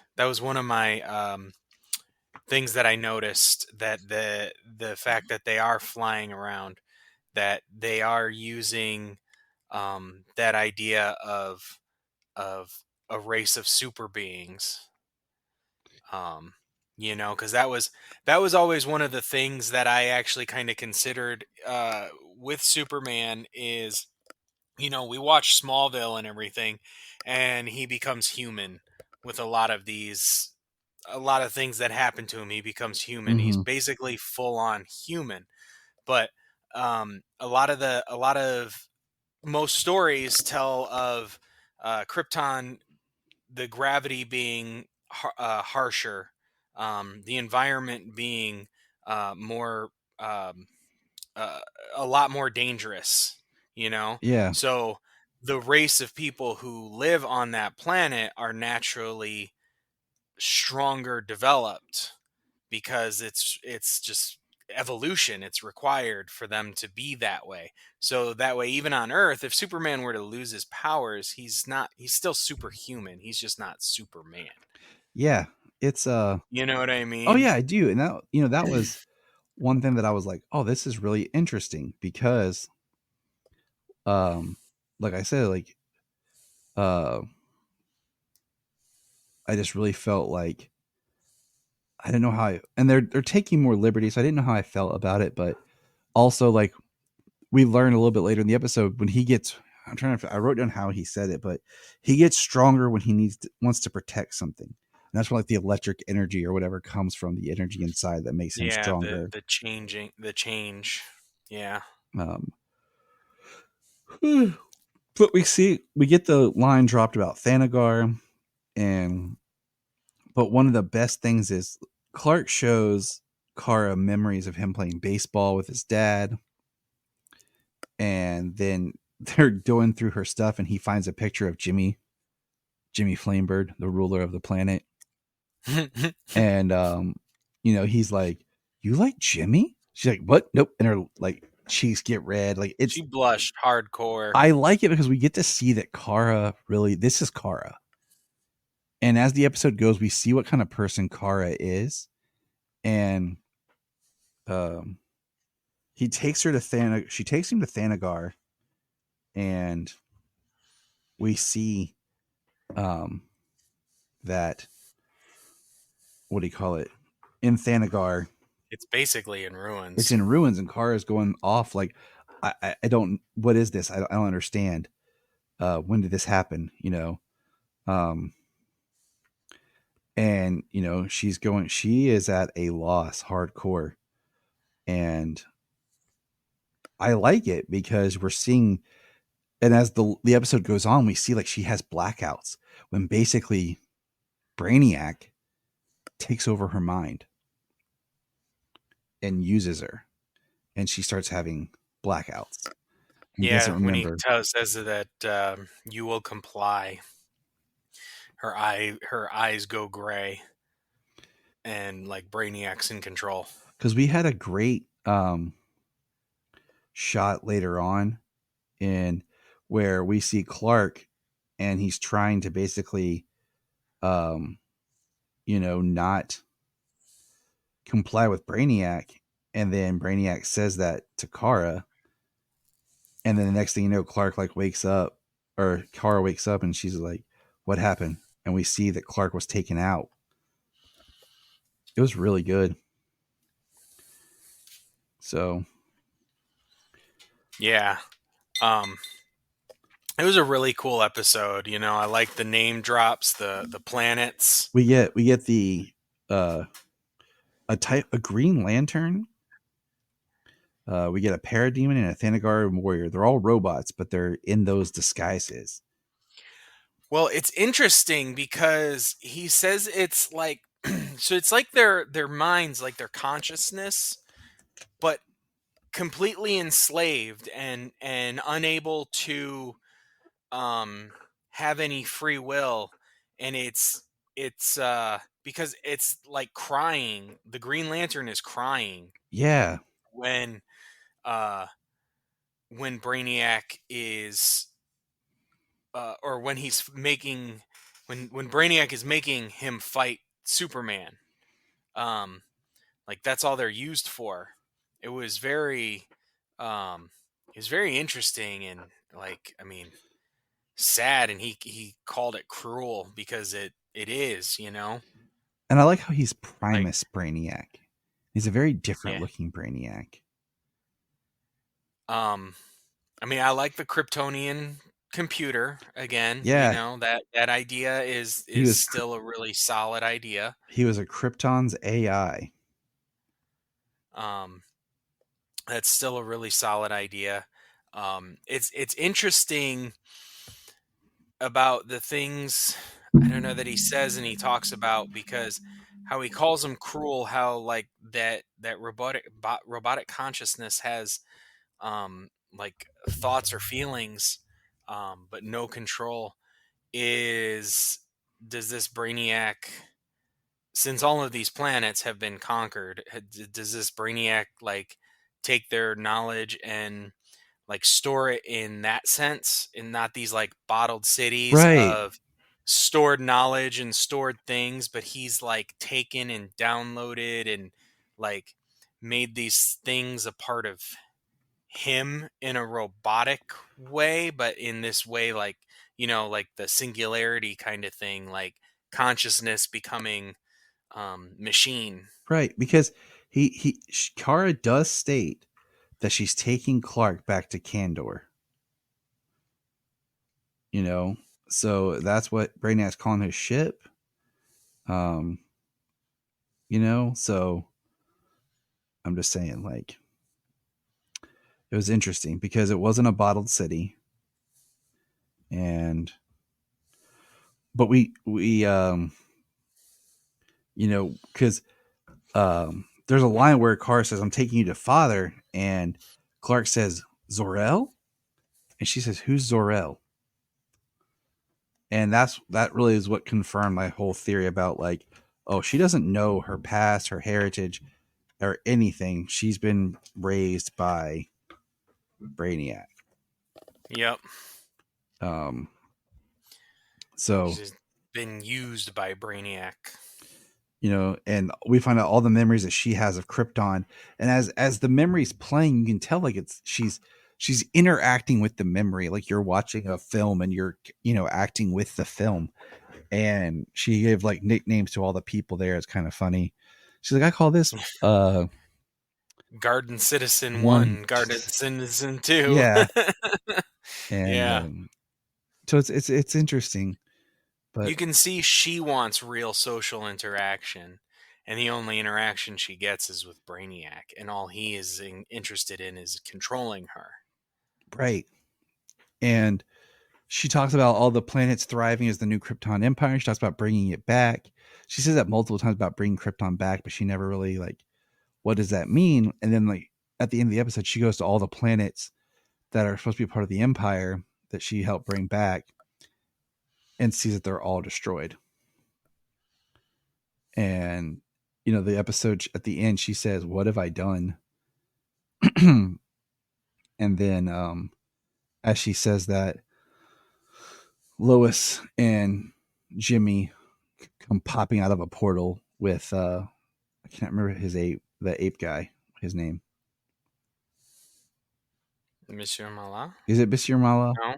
Speaker 6: things that I noticed, that the fact that they are flying around, that they are using that idea of a race of super beings. Um, because that was always one of the things that I actually kind of considered with Superman is, we watch Smallville and everything, and he becomes human with a lot of things that happen to him. He becomes human. He's
Speaker 3: Mm-hmm.
Speaker 6: basically full on human. But a lot of most stories tell of Krypton, the gravity being harsher, the environment being more, um, uh, a lot more dangerous,
Speaker 3: Yeah.
Speaker 6: So the race of people who live on that planet are naturally stronger developed because it's just evolution. It's required for them to be that way. So that way, even on Earth, if Superman were to lose his powers, he's still superhuman. He's just not Superman.
Speaker 3: Yeah. It's
Speaker 6: You know what I
Speaker 3: oh
Speaker 6: mean?
Speaker 3: yeah, I do. And that was one thing that I was like, oh, this is really interesting because um like I said, like uh I just really felt like I didn't know how and they're taking more liberties. So I didn't know how I felt about it, but also like we learn a little bit later in the episode when he gets I wrote down how he said it, but he gets stronger when wants to protect something. And that's where like the electric energy or whatever comes from, the energy inside that makes him
Speaker 6: Yeah,
Speaker 3: stronger.
Speaker 6: the change. Yeah.
Speaker 3: Um but we get the line dropped about Thanagar, and but one of the best things is Clark shows Kara memories of him playing baseball with his dad, and then they're going through her stuff and he finds a picture of Jimmy Flamebird, the ruler of the planet. And he's like, "You like Jimmy?" She's like, "What? Nope." And her like cheeks get red. Like
Speaker 6: She blushed hardcore.
Speaker 3: I like it because we get to see that Kara really, this is Kara. And as the episode goes, we see what kind of person Kara is. And um she takes him to Thanagar, and we see that, what do you call it? In Thanagar,
Speaker 6: It's basically in
Speaker 3: it's
Speaker 6: ruins.
Speaker 3: in ruins, and Kara's going off like, I don't, what is this? I don't understand. When did this happen? Um, and she is at a loss, hardcore, and I like it because we're seeing, and as the episode goes on, we see like she has blackouts when basically Brainiac takes over her mind and uses her, and she starts having blackouts and doesn't
Speaker 6: Yeah, when he
Speaker 3: remember.
Speaker 6: says that you will comply, her eyes go gray, and like Brainiac's in control.
Speaker 3: Because we had a great shot later on in where we see Clark, and he's trying to basically um not comply with Brainiac, and then Brainiac says that to Kara, and then the next thing you know, Clark like wakes up, or Kara wakes up, and she's like, "What happened?" And we see that Clark was taken out. It was really good. So
Speaker 6: Yeah. Um it was a really cool episode. I like the name drops, the planets.
Speaker 3: we get the uh a Green Lantern. We get a Parademon and a Thanagar warrior. They're all robots, but they're in those disguises.
Speaker 6: Well, it's interesting because he says it's like so it's like their minds, like their consciousness, but completely enslaved and unable to have any free will, and it's because it's like crying. The Green Lantern is crying
Speaker 3: Yeah.
Speaker 6: when uh Brainiac is or when he's making when Brainiac is making him fight Superman. Um like that's all they're used for. It was very um it was very interesting, and like, I mean, sad, and he called it cruel because it is, you know?
Speaker 3: And I like how he's
Speaker 6: Like,
Speaker 3: Primus Brainiac. He's a very different
Speaker 6: yeah.
Speaker 3: looking Brainiac.
Speaker 6: I mean, I like the Kryptonian computer again, you
Speaker 3: Yeah,
Speaker 6: know, that idea
Speaker 3: he
Speaker 6: is
Speaker 3: was
Speaker 6: still a really solid idea.
Speaker 3: he was a Krypton's AI.
Speaker 6: Um that's still a really solid idea. It's interesting about the things, I don't know, that he says and he talks about, because how he calls them cruel, how like that robotic consciousness has like thoughts or feelings, but no control. Is Does this Brainiac, since all of these planets have been conquered, does this Brainiac like take their knowledge and like store it in that sense, and not these like bottled cities
Speaker 3: Right.
Speaker 6: of stored knowledge and stored things, but he's like taken and downloaded and like made these things a part of him in a robotic way, but in this way, like, you know, like the singularity kind of thing, like consciousness becoming machine.
Speaker 3: Right, because Kara does state that she's taking Clark back to Kandor. You know, so that's what Brainiac's calling his ship. Um, you know, so I'm just saying, like, it was interesting because it wasn't a bottled city, and but you know, because there's a line where Kara says, "I'm taking you to Father," and Clark says, "Zor-El," and she says, "Who's Zor-El?" And that really is what confirmed my whole theory about, like, oh, she doesn't know her past, her heritage, or anything. She's been raised by Brainiac.
Speaker 6: Yep.
Speaker 3: Um, so
Speaker 6: She's been used by Brainiac.
Speaker 3: you know, and we find out all the memories that she has of Krypton, and as the memory's playing, you can tell like she's interacting with the memory, like you're watching a film and you're, you know, acting with the film. And she gave like nicknames to all the people there. It's kind of funny. She's like, I call this
Speaker 6: Garden Citizen
Speaker 3: one,
Speaker 6: 1, Garden Citizen 2.
Speaker 3: yeah. And
Speaker 6: Yeah.
Speaker 3: so it's interesting, but
Speaker 6: You can see she wants real social interaction, and the only interaction she gets is with Brainiac, and all he is interested in is controlling her.
Speaker 3: right. And she talks about all the planets thriving as the new Krypton Empire. She talks about bringing it back. She says that multiple times about bringing Krypton back, but she never really like, what does that mean? And then like at the end of the episode, she goes to all the planets that are supposed to be part of the Empire that she helped bring back, and sees that they're all destroyed. And you know, the episode at the end, she says, "What have I done?" And then as she says that, Lois and Jimmy come popping out of a portal with I can't remember the ape guy, his name.
Speaker 6: Monsieur Mala?
Speaker 3: Is it Monsieur Mala?
Speaker 6: No,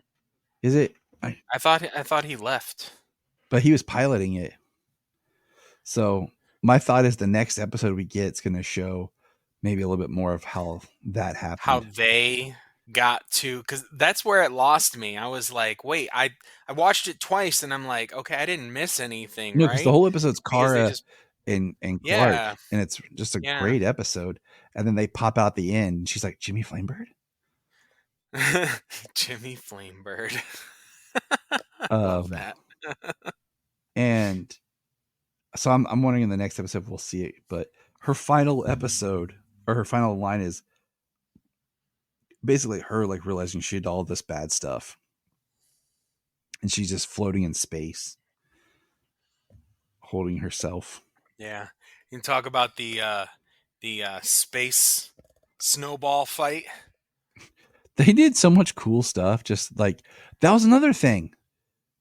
Speaker 3: Is it?
Speaker 6: I thought he left.
Speaker 3: But he was piloting it. So my thought is the next episode we get is going to show maybe a little bit more of how that happened.
Speaker 6: How they got to, because that's where it lost me. I was like, wait, I watched it twice, and I'm like, okay, I didn't miss anything,
Speaker 3: No,
Speaker 6: right?
Speaker 3: because the whole episode's
Speaker 6: Because they
Speaker 3: Kara
Speaker 6: just,
Speaker 3: and Clark,
Speaker 6: yeah,
Speaker 3: and it's just a
Speaker 6: yeah.
Speaker 3: great episode. And then they pop out the end, and she's like, Jimmy Flamebird?
Speaker 6: Jimmy Flamebird. I
Speaker 3: Um,
Speaker 6: love that.
Speaker 3: And so I'm wondering in the next episode we'll see it. But her final episode, or her final line is, basically her like realizing she did all this bad stuff, and she's just floating in space, holding herself.
Speaker 6: Yeah, you can talk about the space snowball fight.
Speaker 3: They did so much cool stuff. Just like that was another thing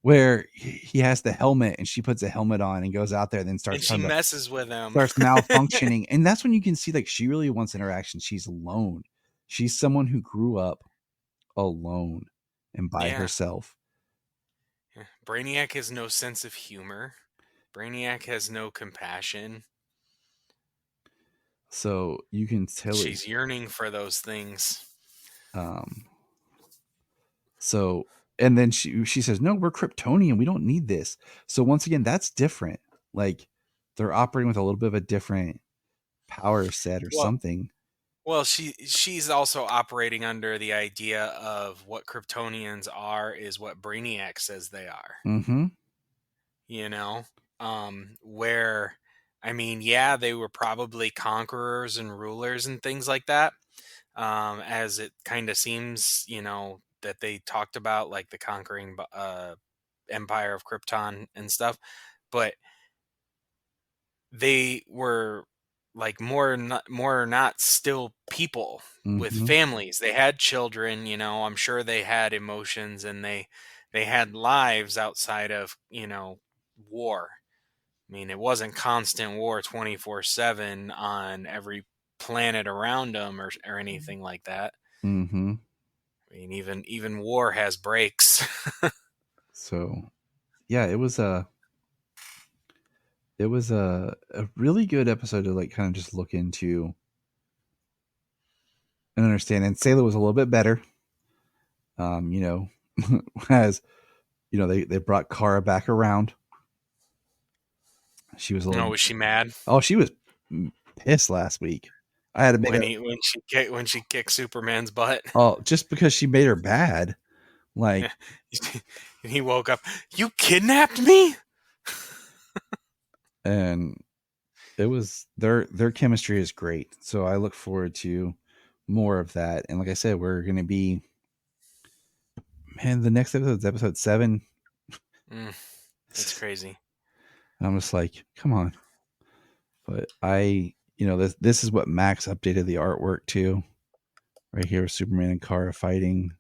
Speaker 3: where he has the helmet and she puts a helmet on and goes out there, and then
Speaker 6: And she messes with him.
Speaker 3: starts malfunctioning. And that's when you can see like she really wants interaction. She's alone. She's someone who grew up alone and by herself.
Speaker 6: Brainiac has no sense of humor. Brainiac has no compassion.
Speaker 3: So you can tell
Speaker 6: she's yearning for those things.
Speaker 3: So, and then she says, "No, we're Kryptonian. We don't need this." So once again, that's different. Like they're operating with a little bit of a different power set or something.
Speaker 6: Well, she's also operating under the idea of what Kryptonians are is what Brainiac says they are.
Speaker 3: Mm-hmm.
Speaker 6: You know, where, I mean, yeah, they were probably conquerors and rulers and things like that. As it kind of seems, you know, that they talked about like the conquering empire of Krypton and stuff, but they were like more or not still people with families. They had children, you know, I'm sure they had emotions, and they had lives outside of, you know, war. I mean, it wasn't constant war 24/7 on every planet around them or anything like that.
Speaker 3: Mm-hmm.
Speaker 6: I mean, even war has breaks.
Speaker 3: So, yeah, it was a really good episode to like kind of just look into and understand. And Sailor was a little bit better. You know, as you know, they brought Kara back around. She was a little.
Speaker 6: Oh, was she mad?
Speaker 3: Oh, she was pissed last week. I had to make
Speaker 6: when she kicked Superman's butt.
Speaker 3: Oh, just because she made her bad. Like
Speaker 6: he woke up. You kidnapped me?
Speaker 3: And it was their chemistry is great. So I look forward to more of that. And like I said, we're gonna be the next episode is episode 7.
Speaker 6: It's crazy.
Speaker 3: I'm just like, come on. But this is what Max updated the artwork to. Right here with Superman and Kara fighting.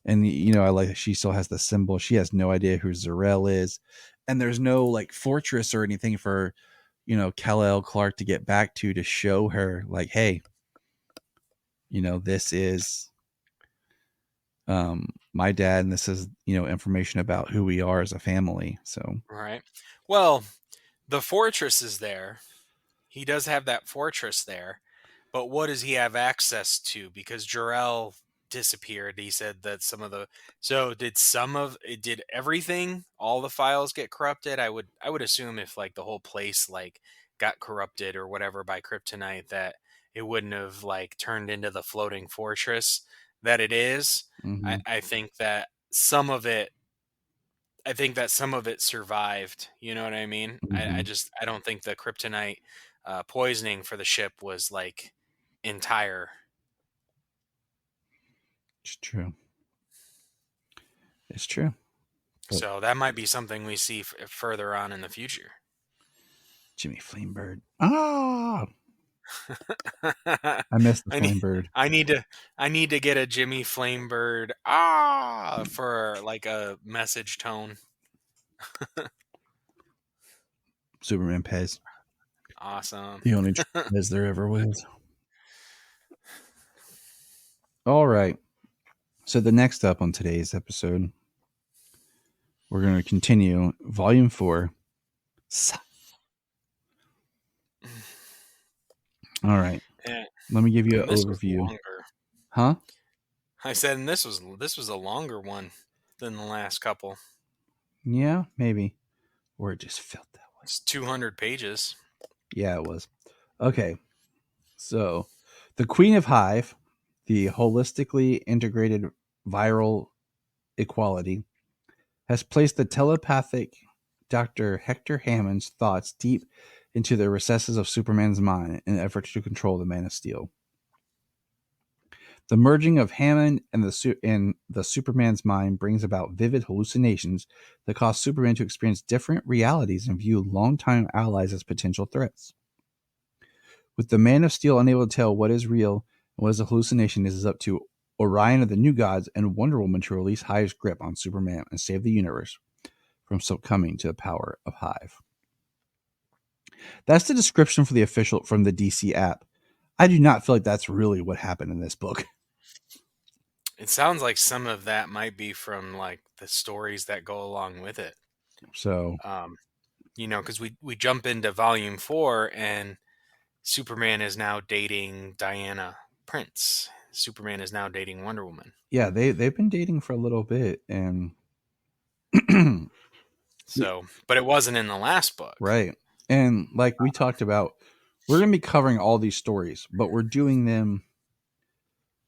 Speaker 3: And you know, I like that she still has the symbol. She has no idea who Zor-El is. And there's no like fortress or anything for, you know, Kal-El Clark to get back to show her like, hey, you know, this is my dad, and this is, you know, information about who we are as a family. So
Speaker 6: right. Well, the fortress is there. He does have that fortress there, but what does he have access to? Because Jor-El disappeared. He said that did everything, all the files get corrupted? I would assume if like the whole place like got corrupted or whatever by kryptonite, that it wouldn't have like turned into the floating fortress that it is.
Speaker 3: mm-hmm.
Speaker 6: I think that some of it survived. You know what I mean?
Speaker 3: Mm-hmm.
Speaker 6: I don't think the kryptonite poisoning for the ship was like entire.
Speaker 3: It's true. It's true.
Speaker 6: So that might be something we see further on in the future.
Speaker 3: Jimmy Flamebird. Ah, I missed the Flamebird.
Speaker 6: I need to get a Jimmy Flamebird for like a message tone.
Speaker 3: Superman Pez.
Speaker 6: Awesome.
Speaker 3: The only Pez there ever was. All right. So the next up on today's episode, we're going to continue Volume 4. All right.
Speaker 6: Yeah.
Speaker 3: Let me give you an overview. Huh?
Speaker 6: I said, and this was a longer one than the last couple.
Speaker 3: Yeah, maybe. Or it just felt that way.
Speaker 6: It's 200 pages.
Speaker 3: Yeah, it was. Okay. So, the Queen of Hive, the holistically integrated viral equality, has placed the telepathic Dr. Hector Hammond's thoughts deep into the recesses of Superman's mind in an effort to control the Man of Steel. The merging of Hammond and the Superman's mind brings about vivid hallucinations that cause Superman to experience different realities and view longtime allies as potential threats. With the Man of Steel unable to tell what is real and what is a hallucination, it is up to Orion of the New Gods and Wonder Woman to release Hive's grip on Superman and save the universe from succumbing to the power of Hive. That's the description for the official from the DC app. I do not feel like that's really what happened in this book.
Speaker 6: It sounds like some of that might be from like the stories that go along with it.
Speaker 3: So,
Speaker 6: because we jump into volume 4 and Superman is now dating Diana Prince. Superman is now dating Wonder Woman.
Speaker 3: yeah, they've been dating for a little bit, and
Speaker 6: so, but it wasn't in the last book,
Speaker 3: right? And like we talked about, we're going to be covering all these stories, but we're doing them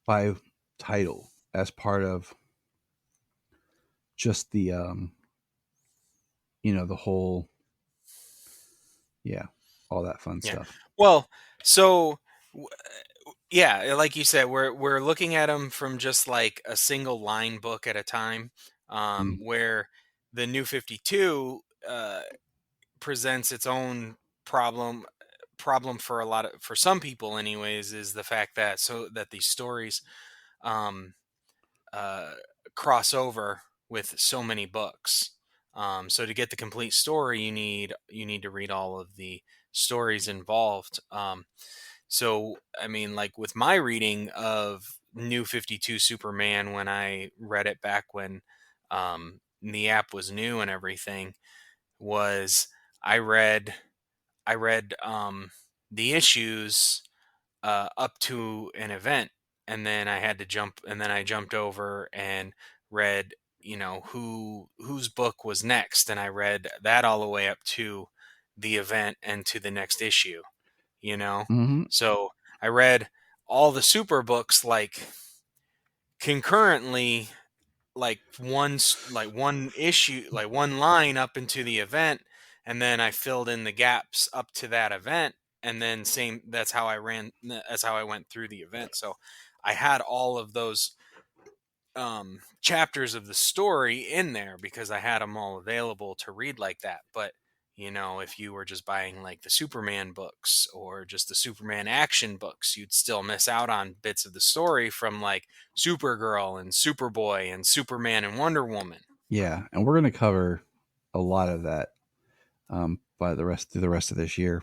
Speaker 3: by title as part of just the the whole all that fun stuff.
Speaker 6: Well, so yeah, like you said, we're looking at them from just like a single line book at a time, where the New 52 presents its own problem for some people anyways, is the fact that these stories cross over with so many books. So to get the complete story, you need to read all of the stories involved. So I mean, like with my reading of New 52 Superman, when I read it back when the app was new and everything, was I read the issues up to an event, and then I jumped over and read whose book was next, and I read that all the way up to the event and to the next issue.
Speaker 3: Mm-hmm.
Speaker 6: So I read all the super books like concurrently, like one issue, like one line up into the event, and then I filled in the gaps up to that event, and then that's how I went through the event. So I had all of those chapters of the story in there because I had them all available to read like that. But if you were just buying like the Superman books or just the Superman action books, you'd still miss out on bits of the story from like Supergirl and Superboy and Superman and Wonder Woman.
Speaker 3: Yeah, and we're going to cover a lot of that through the rest of this year.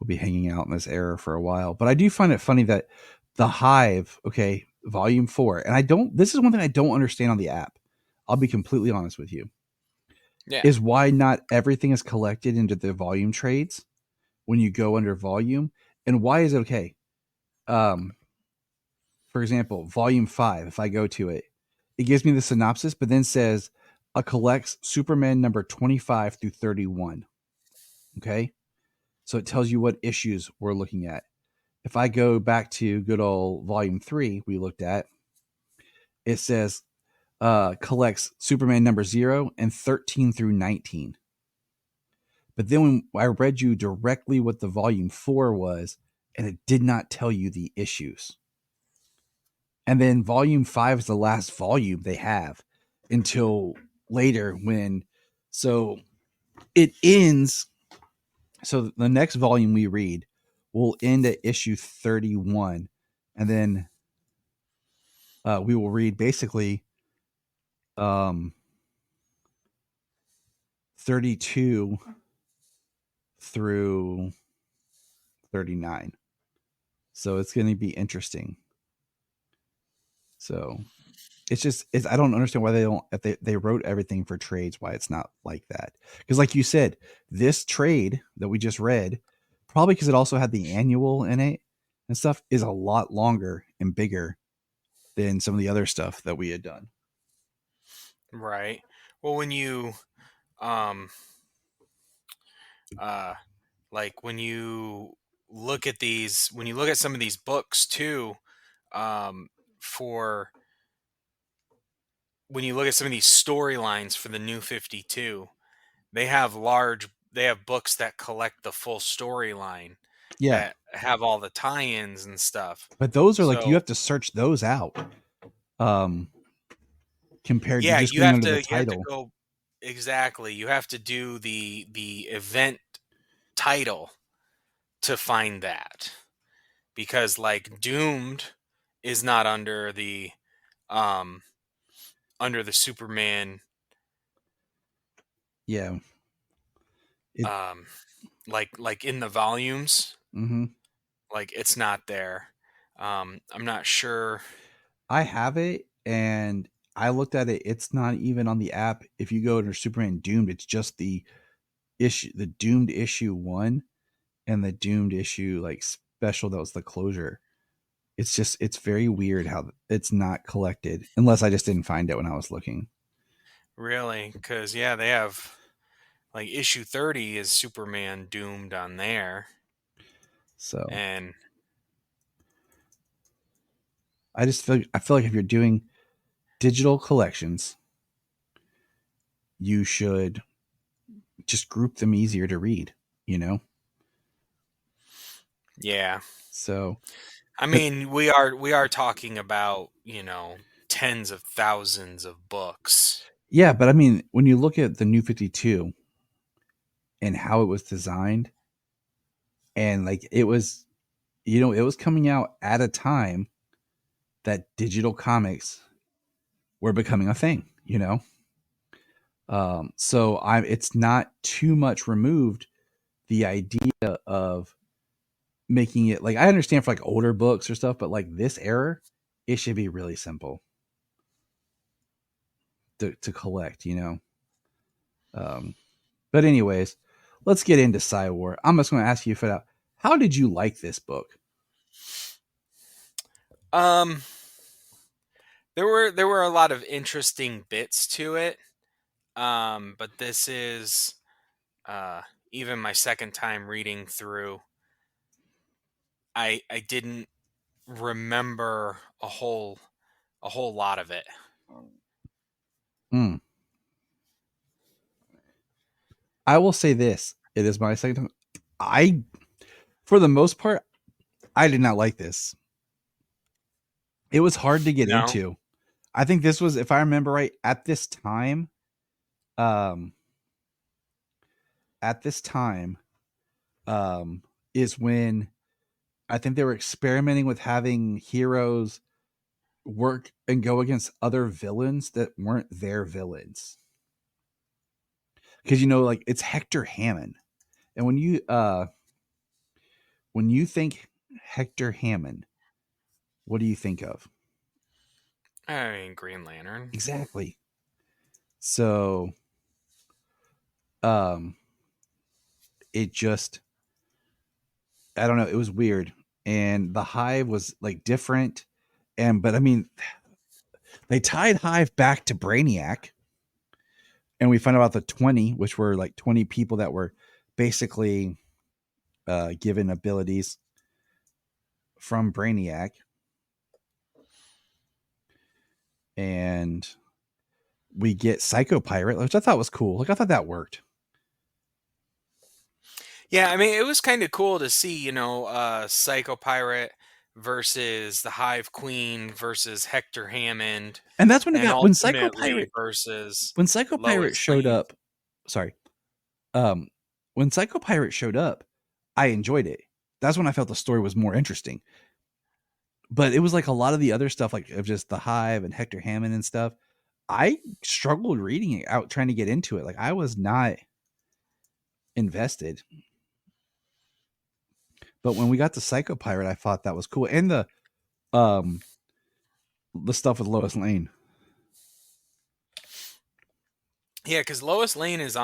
Speaker 3: We'll be hanging out in this era for a while. But I do find it funny that the Hive, okay, volume 4, and this is one thing I don't understand on the app. I'll be completely honest with you.
Speaker 6: Yeah.
Speaker 3: Is why not everything is collected into the volume trades when you go under volume, and why is it okay? For example, volume 5, if I go to it, it gives me the synopsis, but then says collects Superman number 25 through 31. Okay. So it tells you what issues we're looking at. If I go back to good old volume 3 we looked at, it says collects Superman number 0 and 13 through 19. But then when I read you directly what the volume 4 was, and it did not tell you the issues. And then volume 5 is the last volume they have until later so it ends. So the next volume we read will end at issue 31. And then we will read basically 32 through 39. So it's going to be interesting. So I don't understand why they wrote everything for trades, why it's not like that. Because like you said, this trade that we just read, probably because it also had the annual in it and stuff, is a lot longer and bigger than some of the other stuff that we had done.
Speaker 6: Right. Well, when you like when you look at some of these books too, for when you look at some of these storylines for the New 52, they have books that collect the full storyline.
Speaker 3: Yeah.
Speaker 6: have all the tie-ins and stuff.
Speaker 3: But those are like, you
Speaker 6: So
Speaker 3: have to search those out. Compared to
Speaker 6: yeah,
Speaker 3: just going under the
Speaker 6: you have to
Speaker 3: title.
Speaker 6: go exactly. You have to do the event title to find that, because like Doomed is not um under the Superman
Speaker 3: Yeah. It,
Speaker 6: um like in the volumes,
Speaker 3: mm-hmm.
Speaker 6: like it's not there. I'm not sure.
Speaker 3: I have it, and I looked at it. It's not even on the app. If you go to Superman Doomed, it's just the Doomed issue 1 and the Doomed issue like special that was the closure. It's very weird how it's not collected, unless I just didn't find it when I was looking.
Speaker 6: Really, because yeah, they have like issue 30 is Superman Doomed on there,
Speaker 3: So
Speaker 6: and
Speaker 3: I feel like if you're doing digital collections, you should just group them easier to read, you know?
Speaker 6: yeah.
Speaker 3: So,
Speaker 6: I mean, we are talking about, tens of thousands of books.
Speaker 3: yeah, but I mean, when you look at the New 52 and how it was designed, and like it was, it was coming out at a time that digital comics were becoming a thing, so it's not too much removed, the idea of making it like, I understand for like older books or stuff, but like this era, it should be really simple to collect, Um, but anyways, let's get into Psi War. I'm just going to ask you, Fed out, how did you like this book?
Speaker 6: Um, there were a lot of interesting bits to it. But this is uh even my second time reading through. I didn't remember a whole lot of it.
Speaker 3: Hmm. I will say this: it is my second time. For the most part, I did not like this. It was hard to get
Speaker 6: No.
Speaker 3: into. I think this was, if I remember right, um, at this time, is when I think they were experimenting with having heroes work and go against other villains that weren't their villains. Because like, it's Hector Hammond, and when you think Hector Hammond, what do you think of?
Speaker 6: I mean, Green Lantern.
Speaker 3: Exactly. So, um, it just, I don't know, it was weird, and the Hive was like different, but I mean, they tied Hive back to Brainiac, and we find out about the 20, which were like 20 people that were basically given abilities from Brainiac, and we get Psycho Pirate, which I thought was cool. Like, I thought that worked.
Speaker 6: Yeah, I mean, it was kind of cool to see, Psycho Pirate versus the Hive Queen versus Hector Hammond,
Speaker 3: And that's when it
Speaker 6: and
Speaker 3: got
Speaker 6: ultimately versus
Speaker 3: when Psycho Pirate
Speaker 6: Lois
Speaker 3: showed
Speaker 6: Lane.
Speaker 3: up. Sorry, when Psycho Pirate showed up, I enjoyed it. That's when I felt the story was more interesting. But it was like a lot of the other stuff, like of just the Hive and Hector Hammond and stuff. I struggled reading it out, trying to get into it. Like, I was not invested. But when we got to Psycho Pirate, I thought that was cool, and um the stuff with Lois Lane.
Speaker 6: Yeah, because Lois Lane is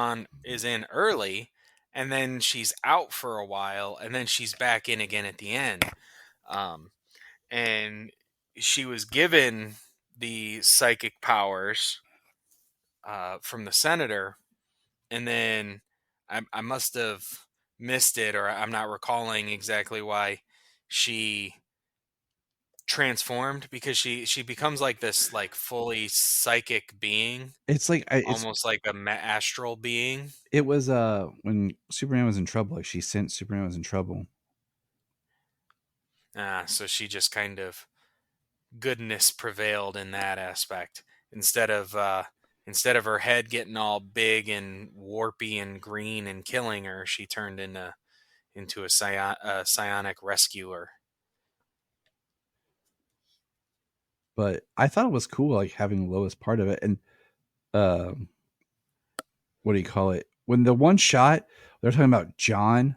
Speaker 6: in early, and then she's out for a while, and then she's back in again at the end. And she was given the psychic powers from the senator, and then I must have missed it, or I'm not recalling exactly why she transformed, because she becomes like this like fully psychic being,
Speaker 3: It's like
Speaker 6: almost like a astral being.
Speaker 3: it was when Superman was in trouble. Like, she sent Superman was in trouble.
Speaker 6: So she just kind of goodness prevailed in that aspect instead of her head getting all big and warpy and green and killing her, she turned into a psionic rescuer.
Speaker 3: But I thought it was cool, like having Lois part of it. And um, what do you call it? When the one shot they're talking about John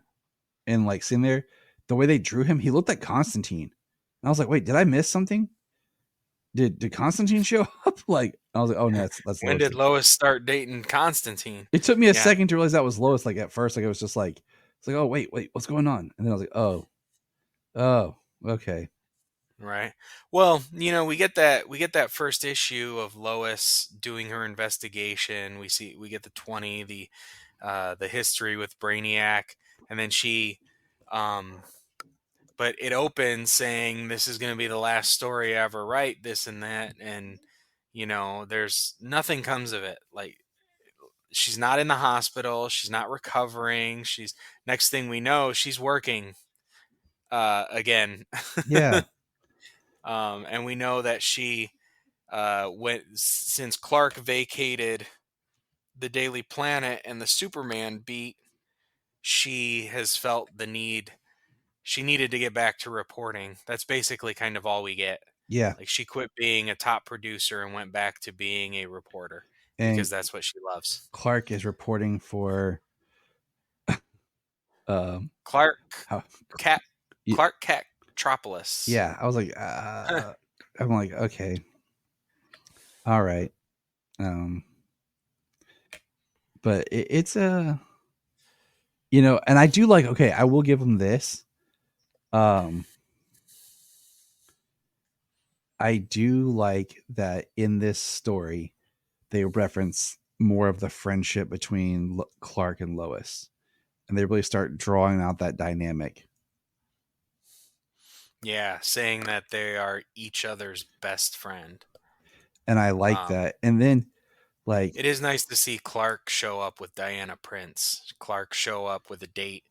Speaker 3: and like sitting there, the way they drew him, he looked like Constantine. And I was like, wait, did I miss something? Did Constantine show up? Like I was like, oh no, that's
Speaker 6: When
Speaker 3: Lois.
Speaker 6: did Lois start dating Constantine?
Speaker 3: It took me a
Speaker 6: Yeah.
Speaker 3: second to realize that was Lois. Like at first, like it was just like it's like, oh wait, what's going on? And then I was like, oh, okay.
Speaker 6: Right. Well, we get that first issue of Lois doing her investigation. We get the 20, the history with Brainiac, and then she but it opens saying this is going to be the last story I ever write, this and that, and there's nothing comes of it. Like she's not in the hospital, she's not recovering, she's next thing we know, she's working again.
Speaker 3: Yeah.
Speaker 6: And we know that she went since Clark vacated the Daily Planet and the Superman beat, she has felt the need. She needed to get back to reporting. That's basically kind of all we get.
Speaker 3: Yeah.
Speaker 6: Like she quit being a top producer and went back to being a reporter
Speaker 3: And
Speaker 6: because that's what she loves.
Speaker 3: Clark is reporting for
Speaker 6: Clark
Speaker 3: how,
Speaker 6: Cat
Speaker 3: y-
Speaker 6: Clark Catropolis.
Speaker 3: yeah. I was like, I'm like, okay, all right. But it's a and I do like, okay, I will give them this. I do like that in this story they reference more of the friendship between Clark and Lois, and they really start drawing out that dynamic.
Speaker 6: Yeah, saying that they are each other's best friend.
Speaker 3: And I like that. And then like
Speaker 6: it is nice to see Clark show up with Diana Prince. Clark show up with a date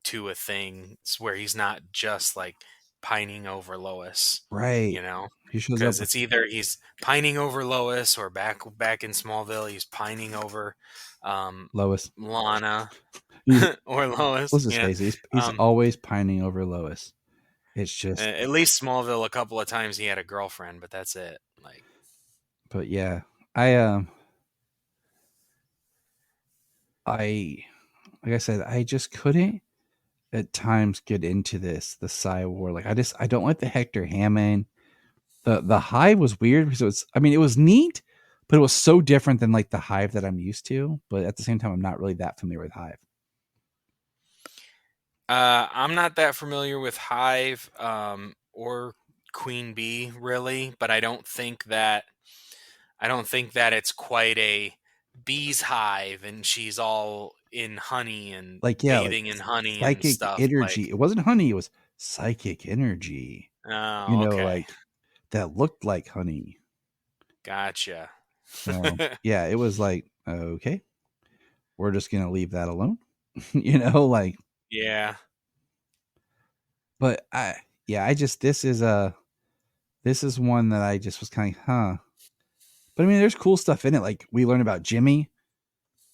Speaker 6: to a thing where he's not just like pining over Lois.
Speaker 3: Right. He shows up
Speaker 6: because it's either he's pining over Lois or back in Smallville he's pining over
Speaker 3: Lois,
Speaker 6: Lana or Lois.
Speaker 3: What's his face? He's always pining over Lois. It's just
Speaker 6: at least Smallville a couple of times he had a girlfriend, but that's it. Like,
Speaker 3: but yeah, I like I said, I just couldn't at times get into the Psi War. Like I don't like the Hector Hammond. The Hive was weird because it was neat, but it was so different than like the Hive that I'm used to. But at the same time, I'm not really that familiar with Hive.
Speaker 6: I'm not that familiar with Hive or Queen Bee really, but I don't think that it's quite a bee's hive and she's all in honey and bathing in honey and stuff.
Speaker 3: Energy. It wasn't honey, it was psychic energy.
Speaker 6: Oh, okay.
Speaker 3: Like that looked like honey.
Speaker 6: Gotcha.
Speaker 3: Yeah, it was like, okay, we're just gonna leave that alone. Like
Speaker 6: yeah.
Speaker 3: But this is one that I just was kind of, huh. But there's cool stuff in it. Like we learn about Jimmy,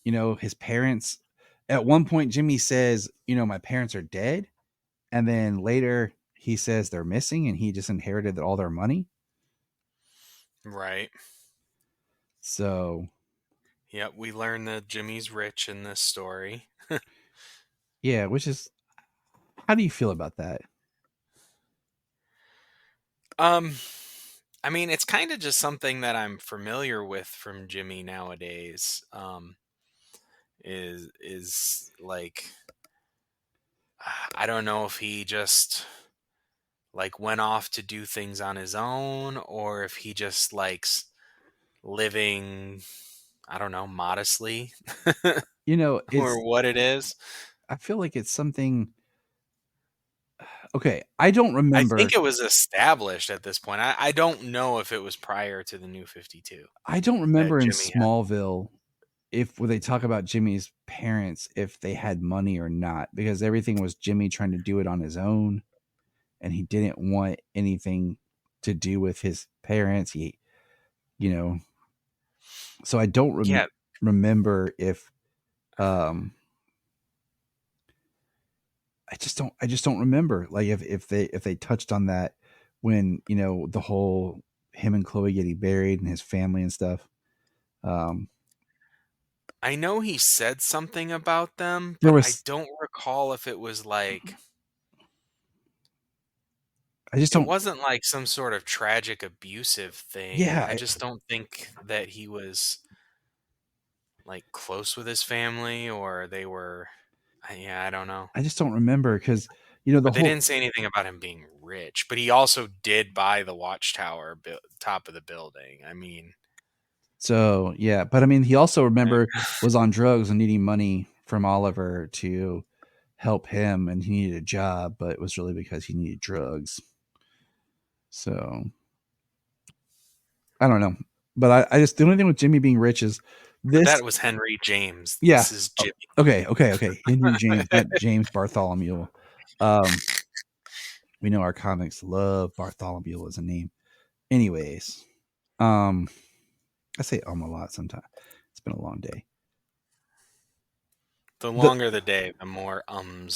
Speaker 3: his parents. At one point, Jimmy says, my parents are dead. And then later he says they're missing and he just inherited all their money.
Speaker 6: Right.
Speaker 3: So.
Speaker 6: Yep. We learn that Jimmy's rich in this story.
Speaker 3: Yeah. Which is, how do you feel about that?
Speaker 6: It's kind of just something that I'm familiar with from Jimmy nowadays. Is like, I don't know if he just like went off to do things on his own or if he just likes living, I don't know, modestly, or what it is.
Speaker 3: I feel like it's something. Okay, I don't remember.
Speaker 6: I think it was established at this point. I don't know if it was prior to the New 52.
Speaker 3: I don't remember in Smallville when they talk about Jimmy's parents, if they had money or not, because everything was Jimmy trying to do it on his own. and he didn't want anything to do with his parents. He, you know, so I don't
Speaker 6: Yeah.
Speaker 3: remember if I just don't remember like if they touched on that when, you know, the whole him and Chloe getting buried and his family and stuff.
Speaker 6: I know he said something about them,
Speaker 3: There
Speaker 6: but I
Speaker 3: was
Speaker 6: don't recall if it was like
Speaker 3: I just
Speaker 6: it
Speaker 3: don't
Speaker 6: wasn't like some sort of tragic abusive thing.
Speaker 3: yeah
Speaker 6: I just don't think that he was like close with his family or they were yeah, I don't know.
Speaker 3: I just don't remember because, you know, the
Speaker 6: But they
Speaker 3: whole
Speaker 6: didn't say anything about him being rich, but he also did buy the watchtower top of the building. I mean,
Speaker 3: so yeah, but I mean he also
Speaker 6: eh,
Speaker 3: remember was on drugs and needing money from Oliver to help him, and he needed a job, but it was really because he needed drugs. So I don't know. But I just the only thing with Jimmy being rich is
Speaker 6: but
Speaker 3: this.
Speaker 6: that was Henry James.
Speaker 3: Yeah.
Speaker 6: This is
Speaker 3: Oh,
Speaker 6: Jimmy.
Speaker 3: okay. Henry James, not James Bartholomew. We know our comics love Bartholomew as a name. Anyways, I say a lot sometimes. It's been a long day.
Speaker 6: The
Speaker 3: The
Speaker 6: longer the day, the more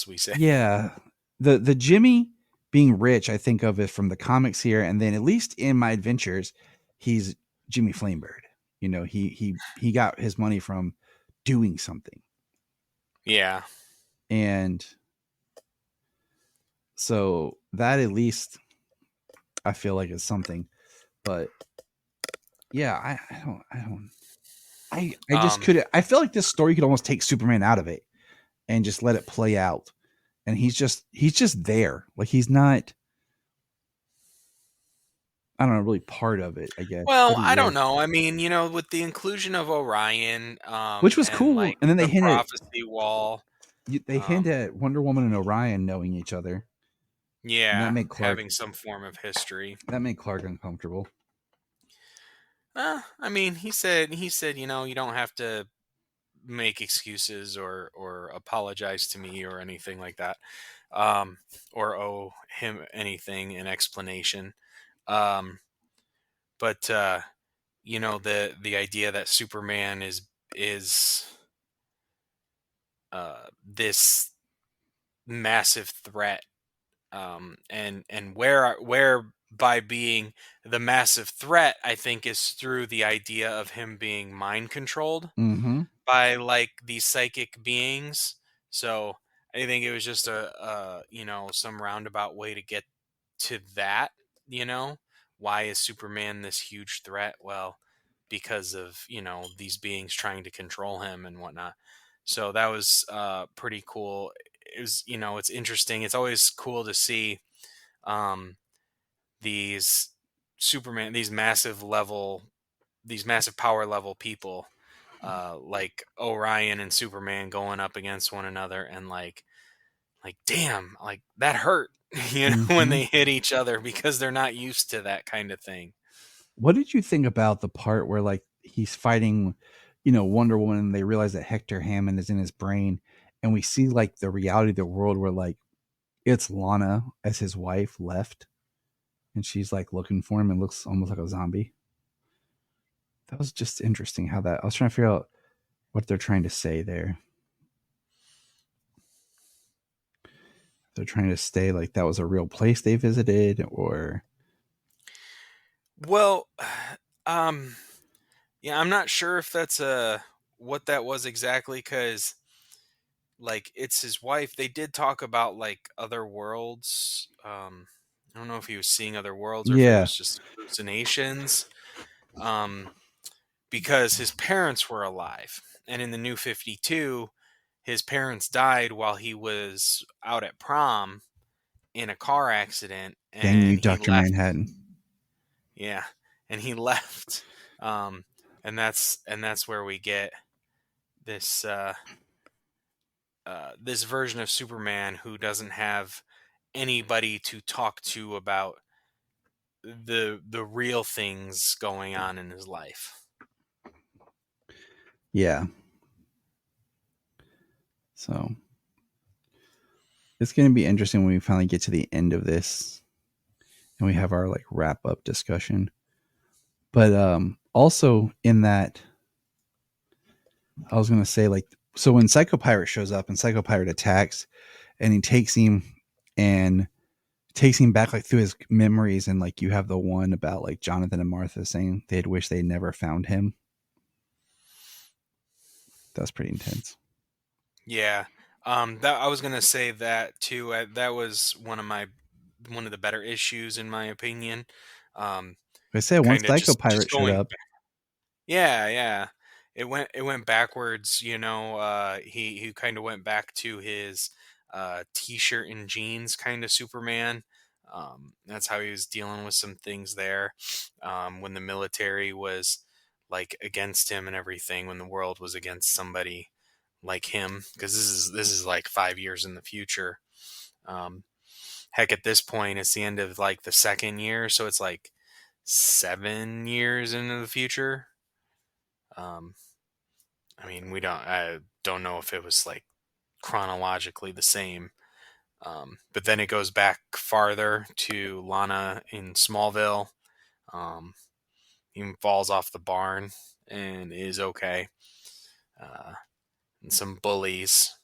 Speaker 6: we say.
Speaker 3: yeah, the Jimmy being rich, I think of it from the comics here, and then at least in my adventures, he's Jimmy Flamebird. You know, he got his money from doing something,
Speaker 6: Yeah.
Speaker 3: and so that at least I feel like is something. But yeah, I just
Speaker 6: Um
Speaker 3: couldn't. I feel like this story could almost take Superman out of it and just let it play out. And he's just there. Like he's not. I don't know, really part of it. I guess
Speaker 6: well,
Speaker 3: that'd be
Speaker 6: I don't
Speaker 3: weird.
Speaker 6: know. I mean, you know, with the inclusion of Orion
Speaker 3: Which was
Speaker 6: and
Speaker 3: cool.
Speaker 6: like
Speaker 3: And then
Speaker 6: the prophecy wall,
Speaker 3: they hinted at Wonder Woman and Orion knowing each other, and
Speaker 6: yeah, having some form of history.
Speaker 3: That made Clark uncomfortable.
Speaker 6: I mean, he said, you know, you don't have to make excuses or apologize to me or anything like that, or owe him anything an explanation. Um, but you know, the idea that Superman is this massive threat, and where by being the massive threat, I think is through the idea of him being mind controlled
Speaker 3: Mm-hmm.
Speaker 6: by like these psychic beings. So I think it was just a you know, some roundabout way to get to that. You know, why is Superman this huge threat? Well, because of, you know, these beings trying to control him and whatnot. So that was pretty cool. It was, you know, it's interesting. It's always cool to see um, these Superman, these massive power level people, like Orion and Superman going up against one another, and like damn, like that hurt, you know, when
Speaker 3: Mm-hmm.
Speaker 6: they hit each other because they're not used to that kind of thing.
Speaker 3: What did you think about the part where like he's fighting, you know, Wonder Woman, and they realize that Hector Hammond is in his brain, and we see like the reality of the world where like it's Lana as his wife left, and she's like looking for him and looks almost like a zombie. That was just interesting how that I was trying to figure out what they're trying to say there. They're trying to stay like that was a real place they visited, or
Speaker 6: Well, um, yeah, I'm not sure if that's what that was exactly, because like it's his wife. They did talk about like other worlds. I don't know if he was seeing other worlds or if it
Speaker 3: yeah,
Speaker 6: was just hallucinations. Um, because his parents were alive, and in the New 52, his parents died while he was out at prom in a car accident,
Speaker 3: dang you,
Speaker 6: and he
Speaker 3: Doctor
Speaker 6: left.
Speaker 3: Manhattan.
Speaker 6: Yeah, and he left. And that's where we get this this version of Superman who doesn't have anybody to talk to about the real things going on in his life.
Speaker 3: Yeah. So it's going to be interesting when we finally get to the end of this and we have our like wrap up discussion. But also in that, I was going to say like, so when Psychopirate shows up and Psychopirate attacks and he and takes him back like through his memories, and like you have the one about like Jonathan and Martha saying they'd wish they never found him. That's pretty intense.
Speaker 6: Yeah. That I was gonna say that too. That was one of the better issues in my opinion. Um,
Speaker 3: Like I said, once
Speaker 6: kind of
Speaker 3: Psychopirate
Speaker 6: just
Speaker 3: showed
Speaker 6: going.
Speaker 3: up,
Speaker 6: Yeah, yeah. It went backwards. He kind of went back to his t-shirt and jeans kind of Superman. That's how he was dealing with some things there. When the military was like against him and everything, when the world was against somebody like him, because this is like 5 years in the future. Um, Heck, at this point, it's the end of like the second year, so it's like 7 years into the future. Um, I mean, I don't know if it was like chronologically the same. But then it goes back farther to Lana in Smallville. Um, he falls off the barn and is okay. Uh, and some bullies,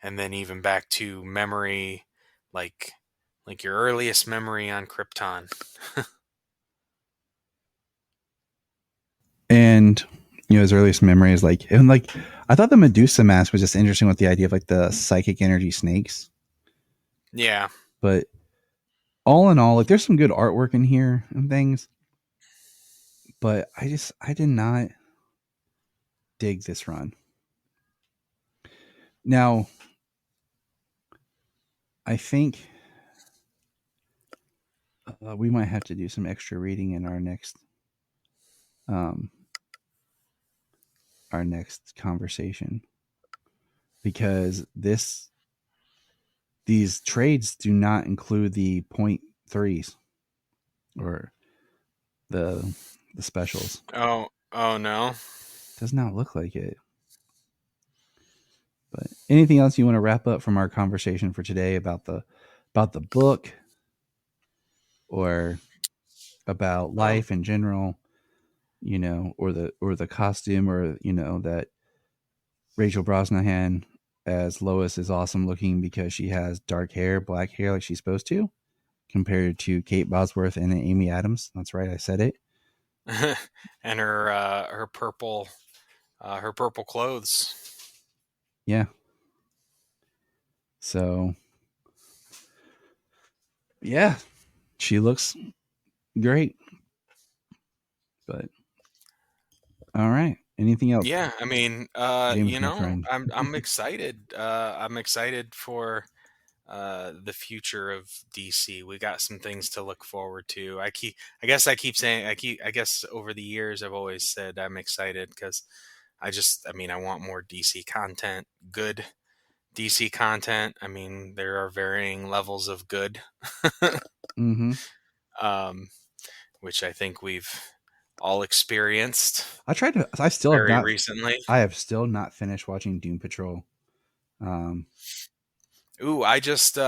Speaker 6: and then even back to memory, like like your earliest memory on Krypton.
Speaker 3: and his earliest memory is like, and like I thought the Medusa mask was just interesting with the idea of like the psychic energy snakes.
Speaker 6: Yeah.
Speaker 3: But all in all, like there's some good artwork in here and things. But I did not dig this run. Now, I think we might have to do some extra reading in um, our next conversation, because these trades do not include the 0.3s or the specials.
Speaker 6: Oh no.
Speaker 3: Does not look like it. But anything else you want to wrap up from our conversation for today about the book or about life in general, or the costume, or that Rachel Brosnahan as Lois is awesome looking because she has dark hair, black hair like she's supposed to, compared to Kate Bosworth and Amy Adams. That's right, I said it.
Speaker 6: And her purple clothes.
Speaker 3: Yeah. So yeah, she looks great. But all right. Anything else?
Speaker 6: Yeah, I mean,
Speaker 3: James, my friend.
Speaker 6: I'm excited. I'm excited for the future of DC. We got some things to look forward to. I keep saying, I guess over the years I've always said I'm excited because I mean, I want more DC content, good DC content. I mean, there are varying levels of good,
Speaker 3: Mm-hmm.
Speaker 6: um, which I think we've all experienced
Speaker 3: I still have
Speaker 6: very
Speaker 3: not.
Speaker 6: recently.
Speaker 3: I have still not finished watching Doom Patrol.
Speaker 6: Ooh, I just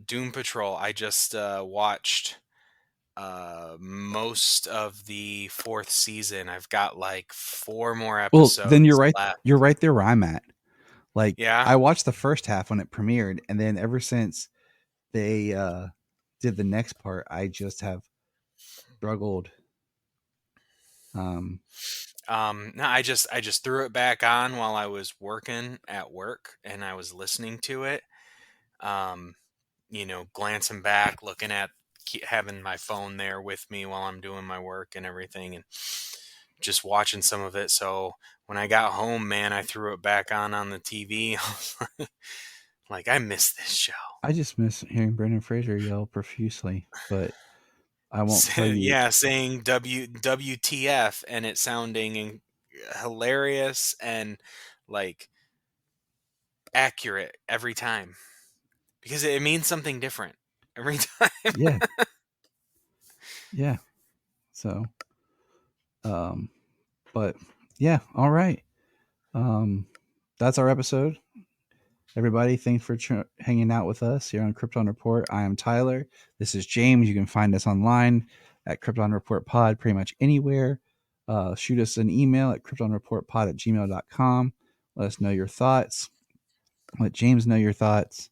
Speaker 6: Doom Patrol. I just watched most of the fourth season. I've got like 4 more
Speaker 3: Well, then you're
Speaker 6: episodes
Speaker 3: right.
Speaker 6: left.
Speaker 3: You're right there where I'm at. Like
Speaker 6: Yeah.
Speaker 3: I watched the first half when it premiered, and then ever since they did the next part, I just have struggled.
Speaker 6: No, I just threw it back on while I was working at work, and I was listening to it. Um, glancing back, looking at having my phone there with me while I'm doing my work and everything, and just watching some of it. So when I got home, man, I threw it back on the TV. I was like, I miss this show.
Speaker 3: I just miss hearing Brendan Fraser yell profusely, but I won't tell you.
Speaker 6: Yeah, saying WTF and it sounding hilarious and like accurate every time because it means something different every time.
Speaker 3: Yeah. Yeah. So, but yeah, all right. That's our episode. Everybody, thanks for hanging out with us here on Krypton Report. I am Tyler. This is James. You can find us online at Krypton Report Pod pretty much anywhere. Shoot us an email at kryptonreportpod@gmail.com. Let us know your thoughts. Let James know your thoughts,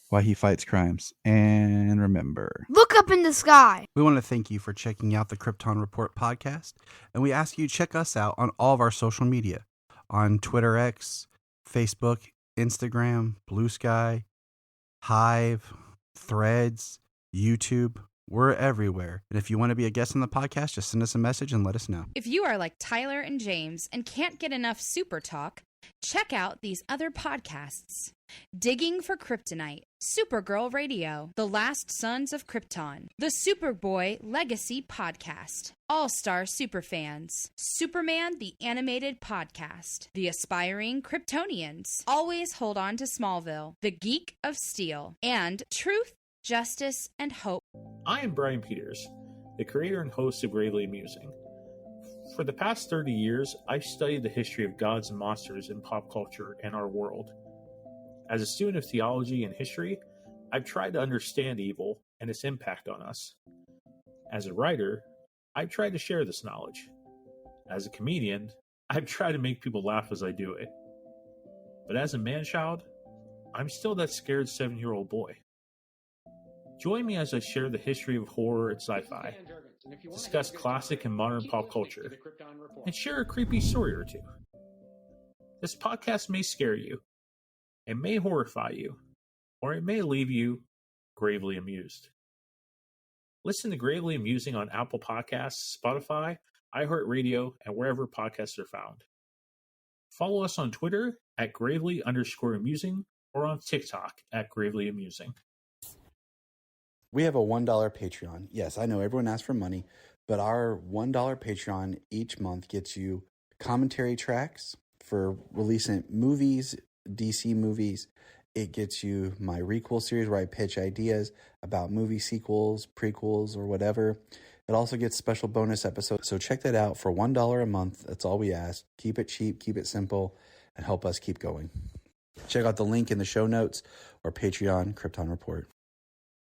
Speaker 3: why he fights crimes. And remember,
Speaker 5: Look up in the sky.
Speaker 3: we want to thank you for checking out the Krypton Report podcast, and we ask you to check us out on all of our social media, on Twitter X, Facebook, Instagram, Blue Sky, Hive, Threads, YouTube. We're everywhere. And if you want to be a guest on the podcast, just send us a message and let us know.
Speaker 7: If you are like Tyler and James and can't get enough super talk, check out these other podcasts. Digging for Kryptonite, Supergirl Radio, The Last Sons of Krypton, The Superboy Legacy Podcast, All-Star Superfans, Superman the Animated Podcast, The Aspiring Kryptonians, Always Hold On to Smallville, The Geek of Steel, and Truth, Justice, and Hope.
Speaker 8: I am Brian Peters, the creator and host of Gravely Amusing. For the past 30 years, I've studied the history of gods and monsters in pop culture and our world. As a student of theology and history, I've tried to understand evil and its impact on us. As a writer, I've tried to share this knowledge. As a comedian, I've tried to make people laugh as I do it. But as a man-child, I'm still that scared 7-year-old boy. Join me as I share the history of horror and sci-fi, discuss classic and modern pop culture, and share a creepy story or two. This podcast may scare you, it may horrify you, or it may leave you gravely amused. Listen to Gravely Amusing on Apple Podcasts, Spotify, iHeartRadio, and wherever podcasts are found. Follow us on Twitter at gravely_amusing or on TikTok at gravely amusing.
Speaker 3: We have a $1 Patreon. Yes, I know everyone asks for money, but our $1 Patreon each month gets you commentary tracks for releasing movies, DC movies. It gets you my requel series where I pitch ideas about movie sequels, prequels, or whatever. It also gets special bonus episodes. So check that out for $1 a month. That's all we ask. Keep it cheap, keep it simple, and help us keep going. Check out the link in the show notes or Patreon, Krypton Report.